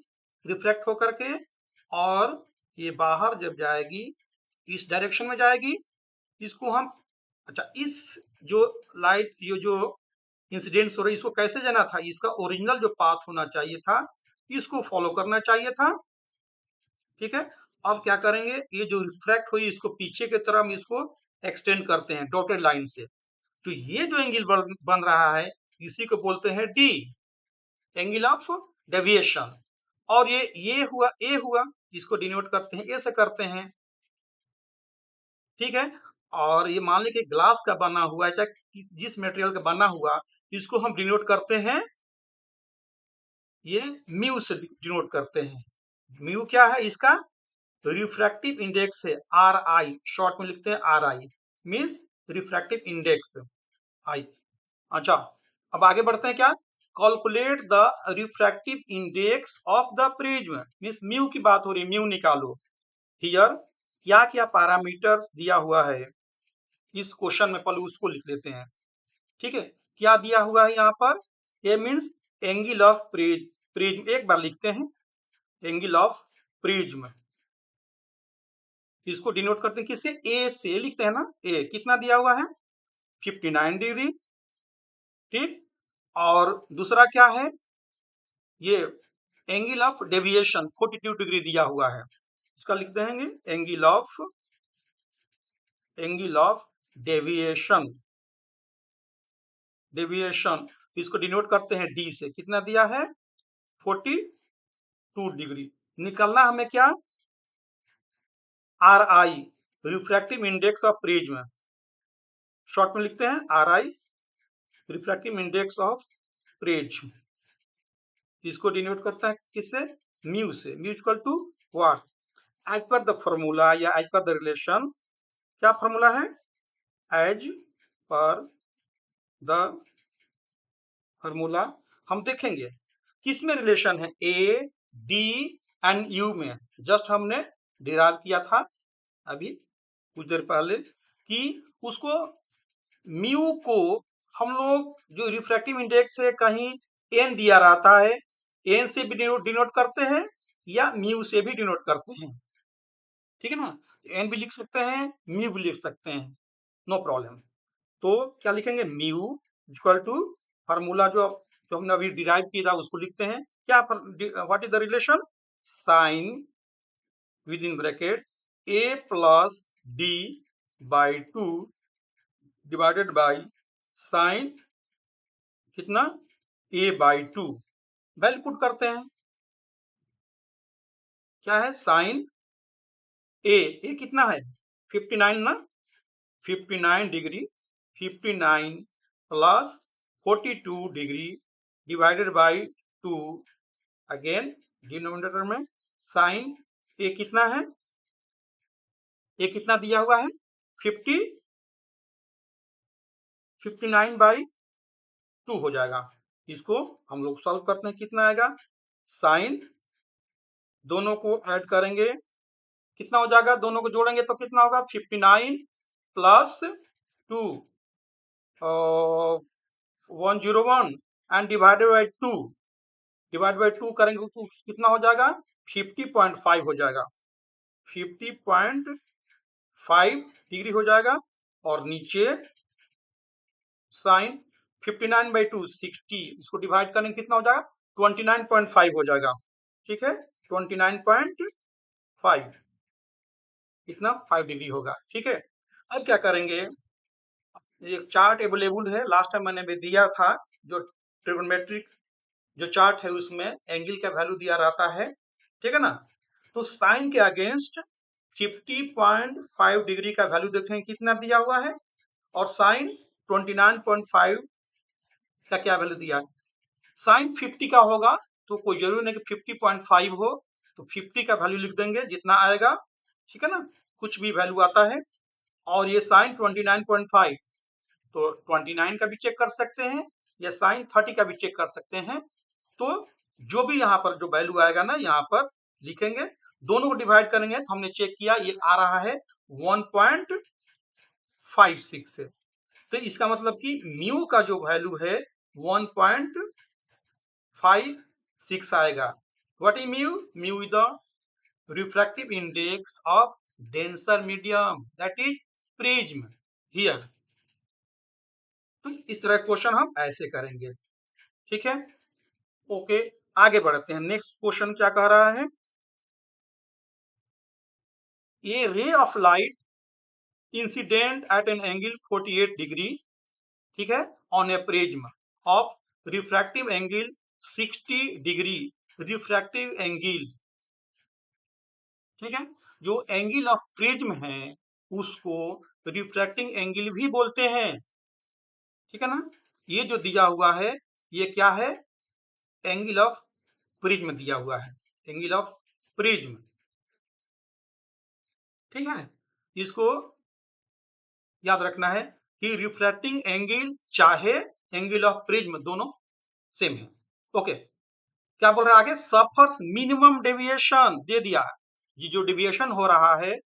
रिफ्रैक्ट होकर के, और ये बाहर जब जाएगी इस डायरेक्शन में जाएगी। इसको हम अच्छा, इस जो लाइट ये जो इंसिडेंट्स हो रही है इसको कैसे जाना था, इसका ओरिजिनल जो पाथ होना चाहिए था इसको फॉलो करना चाहिए था। ठीक है, अब क्या करेंगे, ये जो रिफ्रैक्ट हुई इसको पीछे की तरफ इसको एक्सटेंड करते हैं डॉटेड लाइन से। तो ये जो एंगल बन रहा है इसी को बोलते हैं डी, एंगल ऑफ डेविएशन। और ये हुआ ए हुआ, इसको डिनोट करते हैं ए से करते हैं। ठीक है, और ये मान लीजिए ग्लास का बना हुआ है, चाहे जिस मटेरियल का बना हुआ, इसको हम डिनोट करते हैं, ये म्यू से डिनोट करते हैं। म्यू क्या है, इसका रिफ्रैक्टिव इंडेक्स है, आर आई, शॉर्ट में लिखते हैं आर आई, मीन्स रिफ्रैक्टिव इंडेक्स आई। अच्छा, अब आगे बढ़ते हैं, क्या, calculate the refractive index of the prism, means mu की बात हो रही है, म्यू निकालो। हियर क्या क्या पैरामीटर्स दिया हुआ है इस क्वेश्चन में, पहले उसको लिख लेते हैं। ठीक है, क्या दिया हुआ है यहाँ पर, ये मीन्स एंगल ऑफ प्रिज्म, एक बार लिखते हैं एंगल ऑफ प्रिज्म, इसको डिनोट करते हैं किससे, ए से लिखते हैं ना, ए कितना दिया हुआ है 59 डिग्री। ठीक, और दूसरा क्या है, ये एंगल ऑफ डेविएशन 42 डिग्री दिया हुआ है, इसका लिख देंगे एंगल ऑफ डेविएशन, इसको डिनोट करते हैं डी से, कितना दिया है 42 डिग्री। निकलना हमें क्या, R I, refractive index of prism, short में लिखते हैं R I, refractive index of prism, इसको डिनोट करता है किससे, म्यू से। Mu equal to what, as per the formula या एज पर द रिलेशन, क्या फॉर्मूला है, एज पर द फॉर्मूला, हम देखेंगे किस में रिलेशन है, ए डी एंड यू में, जस्ट हमने डिराइव किया था अभी कुछ देर पहले, कि उसको म्यू को हम लोग जो रिफ्रैक्टिव इंडेक्स है कहीं एन दिया रहता है, एन से भी डिनोट करते हैं या म्यू से भी डिनोट करते हैं। ठीक है ना, एन भी लिख सकते हैं, म्यू भी लिख सकते हैं, नो प्रॉब्लम। तो क्या लिखेंगे, म्यू इक्वल टू फार्मूला जो हमने अभी डिराइव किया उसको लिखते हैं, क्या, what is the relation, sine with in bracket A plus D by 2 divided by sine कितना a बाई 2, वैल्यू पुट करते हैं, क्या है साइन ए कितना है 59 ना, 59 degree, 59 plus 42 degree divided by 2, again denominator में साइन ए कितना है, ए कितना दिया हुआ है 59 बाई 2 हो जाएगा। इसको हम लोग सॉल्व करते हैं, कितना आएगा, साइन दोनों को ऐड करेंगे कितना हो जाएगा, दोनों को जोड़ेंगे तो कितना होगा 59 प्लस 2 101 एंड डिवाइडेड बाई 2 करेंगे तो कितना हो जाएगा 50.5 हो जाएगा, 50.5 डिग्री हो जाएगा, और नीचे साइन 59/2 60, इसको डिवाइड करेंगे कितना हो जाएगा 29.5 हो जाएगा। ठीक है, 29.5 कितना 5 डिग्री होगा। ठीक है, अब क्या करेंगे, एक चार्ट अवेलेबल है, लास्ट टाइम मैंने भी दिया था, जो ट्रिग्नोमेट्रिक जो चार्ट है उसमें एंगल का वैल्यू दिया रहता है। ठीक है ना, तो साइन के अगेंस्ट 50.5 डिग्री का वैल्यू देखें कितना दिया हुआ है, और साइन 29.5 का क्या वैल्यू दिया है। साइन 50 का होगा तो कोई जरूरी नहीं कि 50.5 हो, तो 50 का वैल्यू लिख देंगे जितना आएगा, ठीक है ना, कुछ भी वैल्यू आता है। और ये साइन 29.5, तो 29 का भी चेक कर सकते हैं या साइन 30 का भी चेक कर सकते हैं। तो जो भी यहाँ पर जो वैल्यू आएगा ना, यहाँ पर लिखेंगे, दोनों को डिवाइड करेंगे तो हमने चेक किया ये आ रहा है 1.56 से। तो इसका मतलब कि म्यू का जो वैल्यू है 1.56 आएगा। What is mu? Mu is the refractive index of denser medium, that is prism here. तो इस तरह क्वेश्चन हम ऐसे करेंगे, ठीक है। ओके, आगे बढ़ते हैं। नेक्स्ट क्वेश्चन क्या कह रहा है, a ray of light incident at an angle 48 degree, ठीक है, on a prism of refractive angle 60 degree, refractive angle, ठीक है। जो एंगल ऑफ प्रिज्म है उसको रिफ्रैक्टिंग एंगल भी बोलते हैं, ठीक है ना। ये जो दिया हुआ है ये क्या है, एंगल ऑफ प्रिज्म दिया हुआ है, एंगल ऑफ प्रिज्म, ठीक है। इसको याद रखना है कि रिफ्रैक्टिंग एंगल चाहे एंगल ऑफ प्रिज्म दोनों सेम है। ओके, क्या बोल रहा है आगे, सफर्स मिनिमम डेविएशन दे दिया, ये जो डेविएशन हो रहा है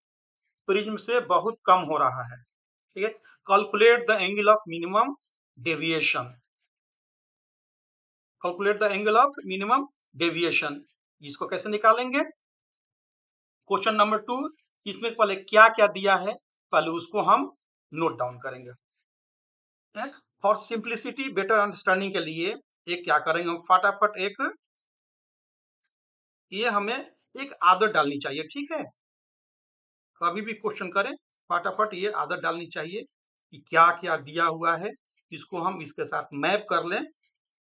प्रिज्म से बहुत कम हो रहा है, ठीक है। Calculate the angle of minimum deviation, calculate the angle of minimum deviation, इसको कैसे निकालेंगे। क्वेश्चन नंबर 2, इसमें पहले क्या क्या दिया है पहले उसको हम नोट डाउन करेंगे। फॉर सिंप्लिसिटी बेटर अंडरस्टैंडिंग के लिए एक क्या करेंगे हम, फटाफट एक ये हमें एक आदत डालनी चाहिए, ठीक है। कभी भी क्वेश्चन करें फटाफट ये आदत डालनी चाहिए कि क्या क्या दिया हुआ है, इसको हम इसके साथ मैप कर लें,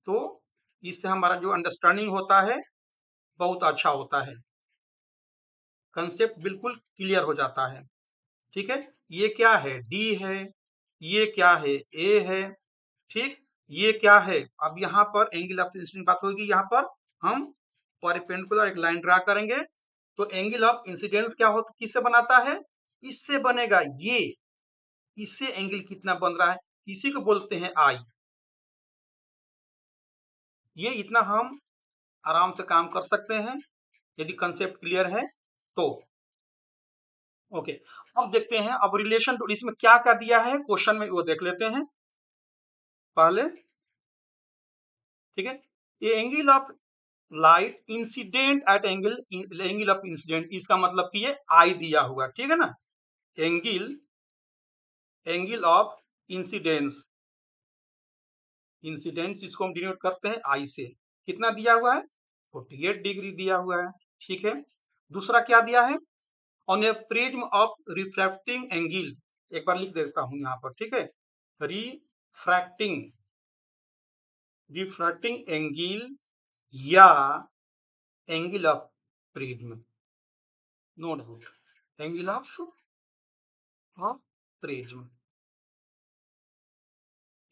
तो इससे हमारा जो अंडरस्टैंडिंग होता है बहुत अच्छा होता है, कंसेप्ट बिल्कुल क्लियर हो जाता है, ठीक है। ये क्या है, डी है, ये क्या है, ए है, ठीक। ये क्या है, अब यहाँ पर एंगल ऑफ इंसिडेंस बात होगी, यहाँ पर हम परपेंडिकुलर एक लाइन ड्रा करेंगे, तो एंगल ऑफ इंसिडेंस क्या होता, किससे बनाता है, इससे बनेगा ये, इससे एंगल कितना बन रहा है, इसी को बोलते हैं आई। ये इतना हम आराम से काम कर सकते हैं यदि कंसेप्ट क्लियर है तो। ओके, अब देखते हैं, अब रिलेशन टू इसमें क्या क्या दिया है क्वेश्चन में वो देख लेते हैं पहले, ठीक है। ये angle of light incident eight angle, angle of incident इसका मतलब कि ये आई दिया हुआ, ठीक है ना। Angle, angle of incidence, incidence इसको हम डिनोट करते हैं आई से, कितना दिया हुआ है 48 डिग्री दिया हुआ है, ठीक है। दूसरा क्या दिया है, on a prism of refracting angle, एक बार लिख देता हूं यहाँ पर, ठीक है, रिफ्रैक्टिंग, रिफ्रैक्टिंग एंगल या angle of prism, no doubt, angle of prism,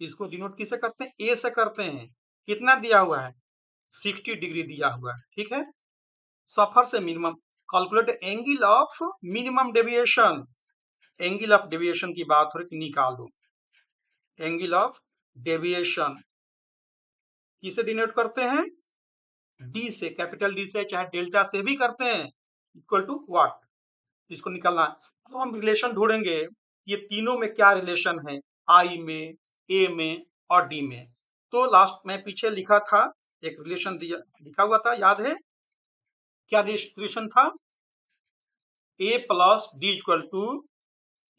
इसको डिनोट किससे करते हैं, ए से करते हैं, कितना दिया हुआ है 60 डिग्री दिया हुआ है, ठीक है। सफर से minimum, calculate angle of minimum deviation, angle of deviation की बात हो रही, निकाल दो एंगल ऑफ डेविएशन, किसे डिनोट करते हैं, डी से, कैपिटल डी से, चाहे डेल्टा से भी करते हैं, इक्वल टू व्हाट, इसको निकालना है। तो हम रिलेशन ढूंढेंगे ये तीनों में क्या रिलेशन है, आई में, ए में और डी में। तो लास्ट में पीछे लिखा था एक रिलेशन दिया, लिखा हुआ था, याद है क्या रिलेशन था, A plus D equal to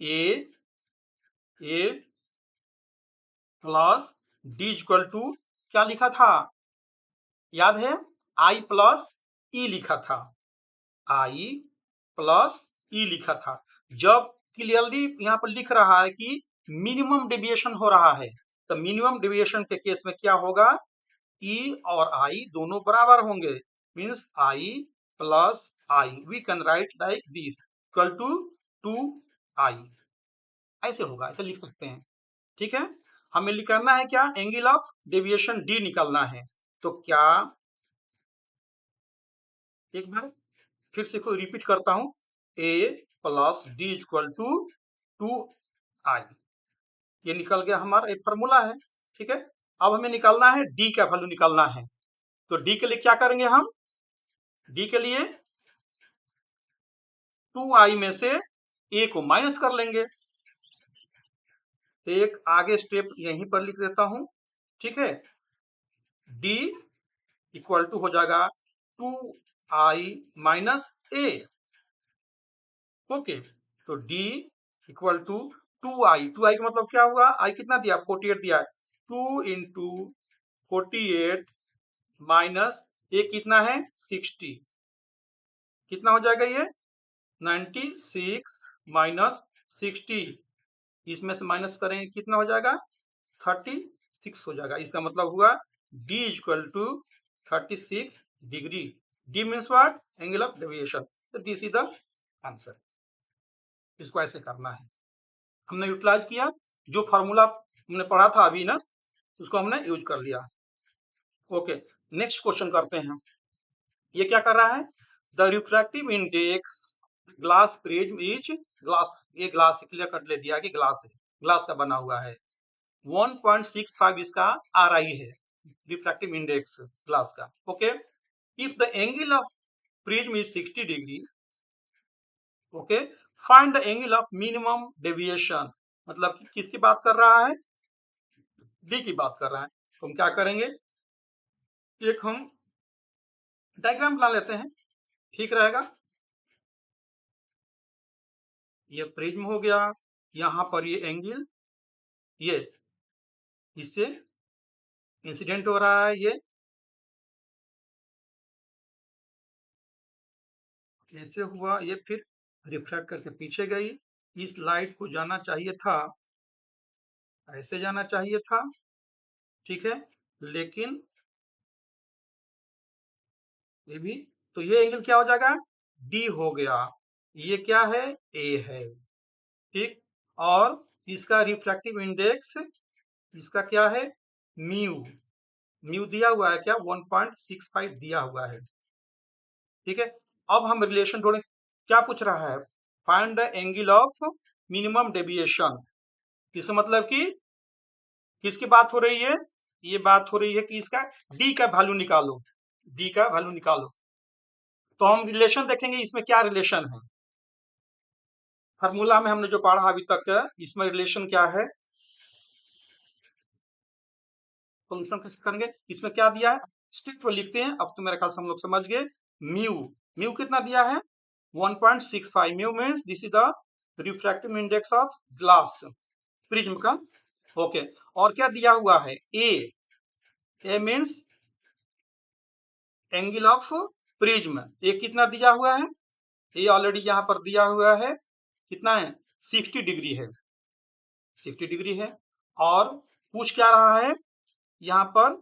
A, A plus D equal to क्या लिखा था, याद है, आई प्लस ई लिखा था, आई प्लस ई लिखा था। जब क्लियरली यहाँ पर लिख रहा है कि मिनिमम डेविएशन हो रहा है, तो मिनिमम डेविएशन के केस में क्या होगा, ई और आई दोनों बराबर होंगे, means i plus i, we can write like this, equal to 2i, ऐसे होगा, ऐसे लिख सकते हैं। ठीक है, हमें निकालना है क्या, एंगल ऑफ डेविएशन d निकालना है। तो क्या, एक बार फिर से कोई रिपीट करता हूं, a plus D equal to 2i, ये निकल गया, हमारा एक फॉर्मूला है। ठीक है, अब हमें निकालना है d का वैल्यू निकालना है। तो d के लिए क्या करेंगे हम, d के लिए 2i में से a को माइनस कर लेंगे। एक आगे स्टेप यहीं पर लिख देता हूं। ठीक है, d इक्वल टू हो जाएगा 2i माइनस a। ओके, तो d equal to 2i, 2i का मतलब क्या हुआ, i कितना दिया, 48 दिया है, 2 इंटू 48 माइनस a कितना है 60, कितना हो जाएगा ये 96 माइनस 60, इसमें से माइनस करेंगे कितना हो जाएगा 36 हो जाएगा। इसका मतलब हुआ d equal to 36 degree. d means what, angle of deviation. तो दिस इज द आंसर। इसको ऐसे करना है, हमने यूटिलाइज किया, जो फॉर्मूला हमने पढ़ा था अभी ना, उसको हमने यूज कर लिया। ओके, नेक्स्ट क्वेश्चन करते हैं। ये क्या कर रहा है, the refractive index glass prism is, glass, ये ग्लास क्लियर कट ले दिया कि ग्लास है, ग्लास का बना हुआ है, 1.65 इसका RI है, रिफ्रैक्टिव इंडेक्स ग्लास का। Okay, if the angle of prism is 60 degree, okay, find the angle of minimum deviation, मतलब किसकी बात कर रहा है, डी की बात कर रहा है। तो हम क्या करेंगे, एक हम डायग्राम बना लेते हैं, ठीक रहेगा। ये प्रिज्म हो गया, यहाँ पर ये एंगल, ये इससे इंसिडेंट हो रहा है, ये ऐसे हुआ, ये फिर रिफ्रैक्ट करके पीछे गई, इस लाइट को जाना चाहिए था, ऐसे जाना चाहिए था। ठीक है, लेकिन ये भी, तो ये एंगल क्या हो जाएगा, डी हो गया, ये क्या है, ए है। ठीक, और इसका रिफ्रैक्टिव इंडेक्स, इसका क्या है, म्यू, म्यू दिया हुआ है क्या, 1.65 दिया हुआ है। ठीक है, अब हम रिलेशन ढूंढे, क्या पूछ रहा है, find the angle of minimum deviation, इसका मतलब कि किसकी बात हो रही है, ये बात हो रही है कि इसका डी का वैल्यू निकालो, डी का वैल्यू निकालो। तो हम रिलेशन देखेंगे, इसमें क्या रिलेशन है, फार्मूला में हमने जो पढ़ा अभी तक, इसमें रिलेशन क्या है, सोल्यूशन कैसे करेंगे, इसमें क्या दिया है, स्ट्रिक्ट लिखते हैं। अब तो मेरे ख्याल से हम लोग समझ गए, म्यू, म्यू कितना दिया है 1.65, mu means this is the refractive index of glass prism का। ओके, और क्या दिया हुआ है, ए मींस एंगल ऑफ प्रिज्म, ये कितना दिया हुआ है, ये ऑलरेडी यहाँ पर दिया हुआ है, कितना है 60 डिग्री है, 60 डिग्री है। और पूछ क्या रहा है, यहाँ पर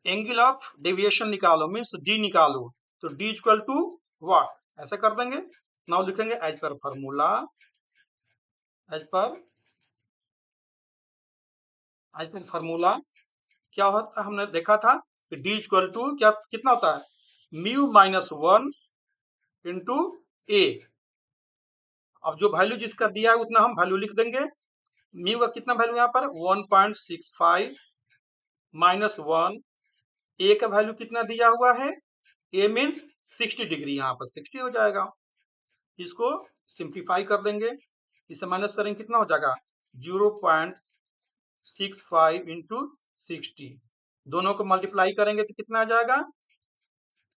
एंगल ऑफ डेविएशन निकालो, मीन्स डी निकालो, तो डी इक्वल टू व्हाट, ऐसा कर देंगे। नाउ लिखेंगे as per formula, as per formula क्या होता है, हमने देखा था कि डी इक्वल टू क्या, कितना होता है, म्यू माइनस 1 इंटू ए। अब जो वैल्यू जिसका दिया है उतना हम वैल्यू लिख देंगे, म्यू का कितना वैल्यू यहाँ पर 1.65 माइनस 1, ए का वैल्यू कितना दिया हुआ है, ए मीन्स 60 डिग्री, यहाँ पर 60 हो जाएगा। इसको सिंप्लीफाई कर देंगे, इसे माइनस करेंगे, कितना हो जाएगा 0.65 इंटू 60, दोनों को मल्टीप्लाई करेंगे तो कितना आ जाएगा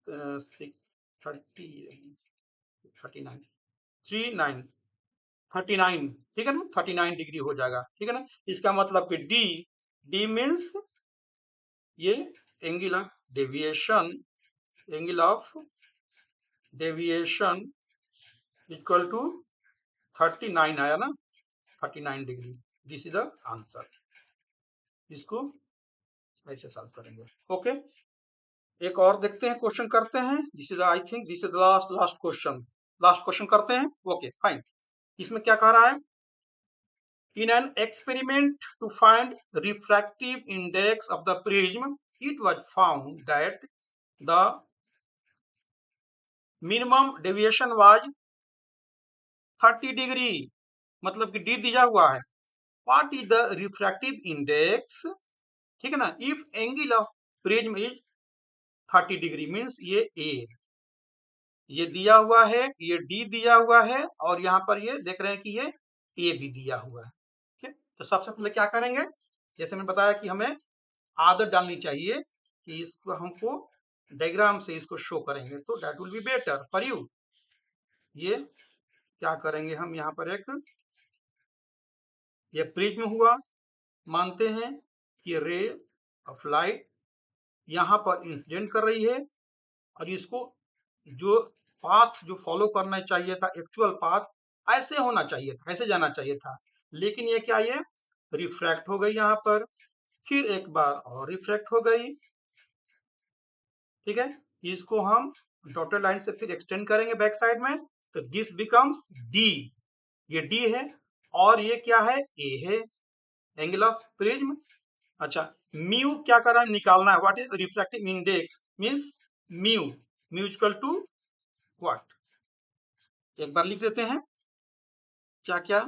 39, ठीक है ना, 39 डिग्री हो जाएगा। ठीक है ना, इसका मतलब कि डी, डी मीन्स ये angle of deviation, angle of deviation equal to 39 आया ना, 39 degree, this is the answer. इसको ऐसे सॉल्व करेंगे। ओके, एक और देखते हैं, क्वेश्चन करते हैं, this is I think this is the last question, last question करते हैं। Okay fine. इसमें क्या कह रहा है, in an experiment to find refractive index of the prism it was found that the minimum deviation was 30 degree, मतलब कि डी दिया हुआ है। What is the refractive index, ठीक है ना, if angle of prism is 30 degree, means ये दिया हुआ है, ये डी दिया हुआ है, और यहाँ पर ये देख रहे हैं कि ये ए भी दिया हुआ है। ठीक, तो सबसे पहले क्या करेंगे, जैसे मैंने बताया कि हमें आदत डालनी चाहिए कि इसको हमको डायग्राम से इसको शो करेंगे, तो that will be better for you. ये क्या करेंगे हम, यहाँ पर एक ये प्रिज्म हुआ, मानते हैं कि रे ऑफ लाइट यहाँ पर इंसिडेंट कर रही है, और इसको जो पाथ जो फॉलो करना चाहिए था, एक्चुअल पाथ ऐसे होना चाहिए था, ऐसे जाना चाहिए था, लेकिन ये क्या, ये रिफ्रैक्ट हो गई यहाँ पर, फिर एक बार और रिफ्रैक्ट हो गई। ठीक है, इसको हम डॉटेड लाइन से फिर एक्सटेंड करेंगे बैक साइड में, तो दिस बिकम्स डी, ये डी है, और ये क्या है, ए है, एंगल ऑफ प्रिज्म। अच्छा, म्यू क्या कर रहा है, निकालना है, what is refractive index, means mu, mu equal to what, एक बार लिख देते हैं क्या क्या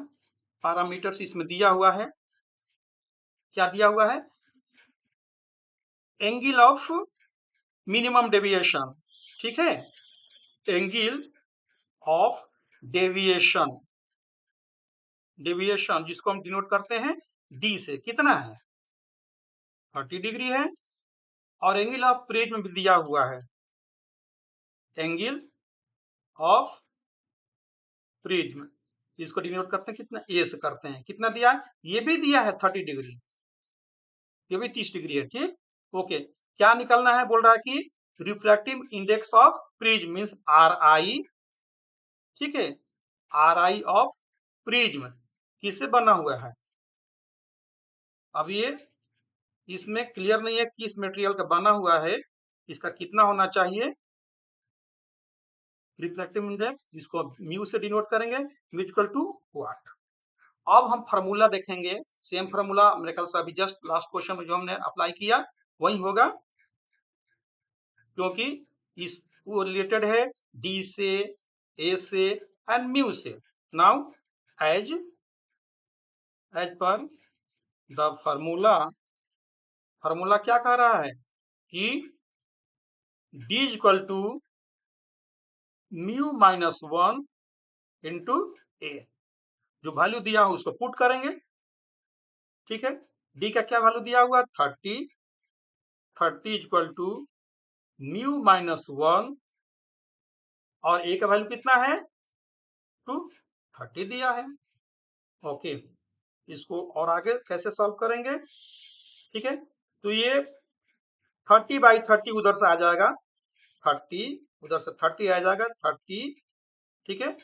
पैरामीटर्स इसमें दिया हुआ है। क्या दिया हुआ है, एंगल ऑफ मिनिमम डेविएशन, ठीक है, एंगल ऑफ डेविएशन, डेविएशन जिसको हम डिनोट करते हैं डी से, कितना है, 30 डिग्री है, और एंगल ऑफ प्रिज्म भी दिया हुआ है, एंगल ऑफ प्रिज्म इसको डिनोट करते हैं कितना, ए से करते हैं, कितना दिया है, ये भी दिया है 30 डिग्री, ये भी 30 डिग्री है। ठीक, ओके, क्या निकलना है, बोल रहा है कि refractive index of prism means are आई, ठीक है, आर आई ऑफ प्रिज्म किससे बना हुआ है, अब ये इसमें क्लियर नहीं है किस मटेरियल का बना हुआ है, इसका कितना होना चाहिए रिफ्रैक्टिव इंडेक्स, जिसको म्यू से डिनोट करेंगे, म्यू इक्वल टू व्हाट। अब हम फार्मूला देखेंगे, सेम फार्मूला मेरे ख्याल से अभी जस्ट लास्ट क्वेश्चन में जो हमने अप्लाई किया वही होगा, क्योंकि इस वो रिलेटेड है डी से, ए से एंड म्यू से। Now as per the formula, formula क्या कह रहा है कि D equal to mu minus 1 into A, जो वैल्यू दिया हो उसको पुट करेंगे। ठीक है, डी का क्या वैल्यू दिया हुआ, 30, 30 इक्वल टू म्यू माइनस 1, और ए का वैल्यू कितना है, 2, 30 दिया है। ओके, इसको और आगे कैसे सॉल्व करेंगे, ठीक है, तो ये 30/30 उधर से आ जाएगा, 30 उधर से 30 आ जाएगा, 30, ठीक है,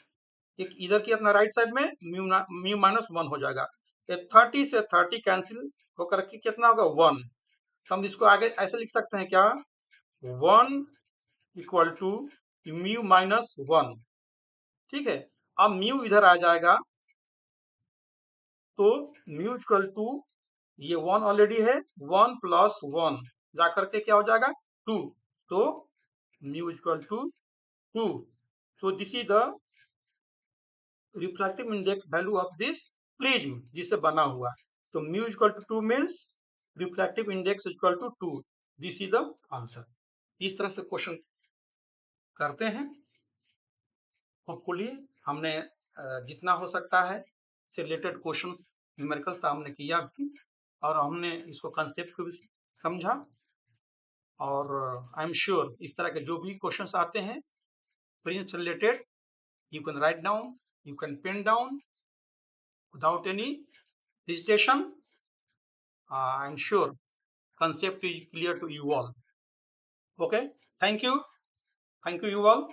एक इधर की अपना राइट साइड में म्यू माइनस 1 हो जाएगा, 30 से 30 कैंसिल होकर के कितना होगा, 1, तो हम इसको आगे ऐसे लिख सकते हैं क्या, 1 इक्वल टू म्यू माइनस 1, ठीक है, अब म्यू इधर आ जाएगा, तो म्यू इक्वल टू ये 1 ऑलरेडी है, 1 प्लस 1 जाकर के क्या हो जाएगा, 2, तो म्यू इक्वल टू 2, तो this is the refractive index value of this prism जिससे बना हुआ, तो mu equal to 2 means refractive index equal to 2, this is the answer. इस तरह से क्वेश्चन करते हैं। होपफुली हमने जितना हो सकता है से रिलेटेड क्वेश्चन न्यूमेरिकल्स हमने किया भी, और हमने इसको कंसेप्ट को भी समझा, और आई एम श्योर इस तरह के जो भी क्वेश्चंस आते हैं प्रिज्म से related, you can write down, you can pen down without any hesitation. I'm sure concept is clear to you all. Okay, thank you you all.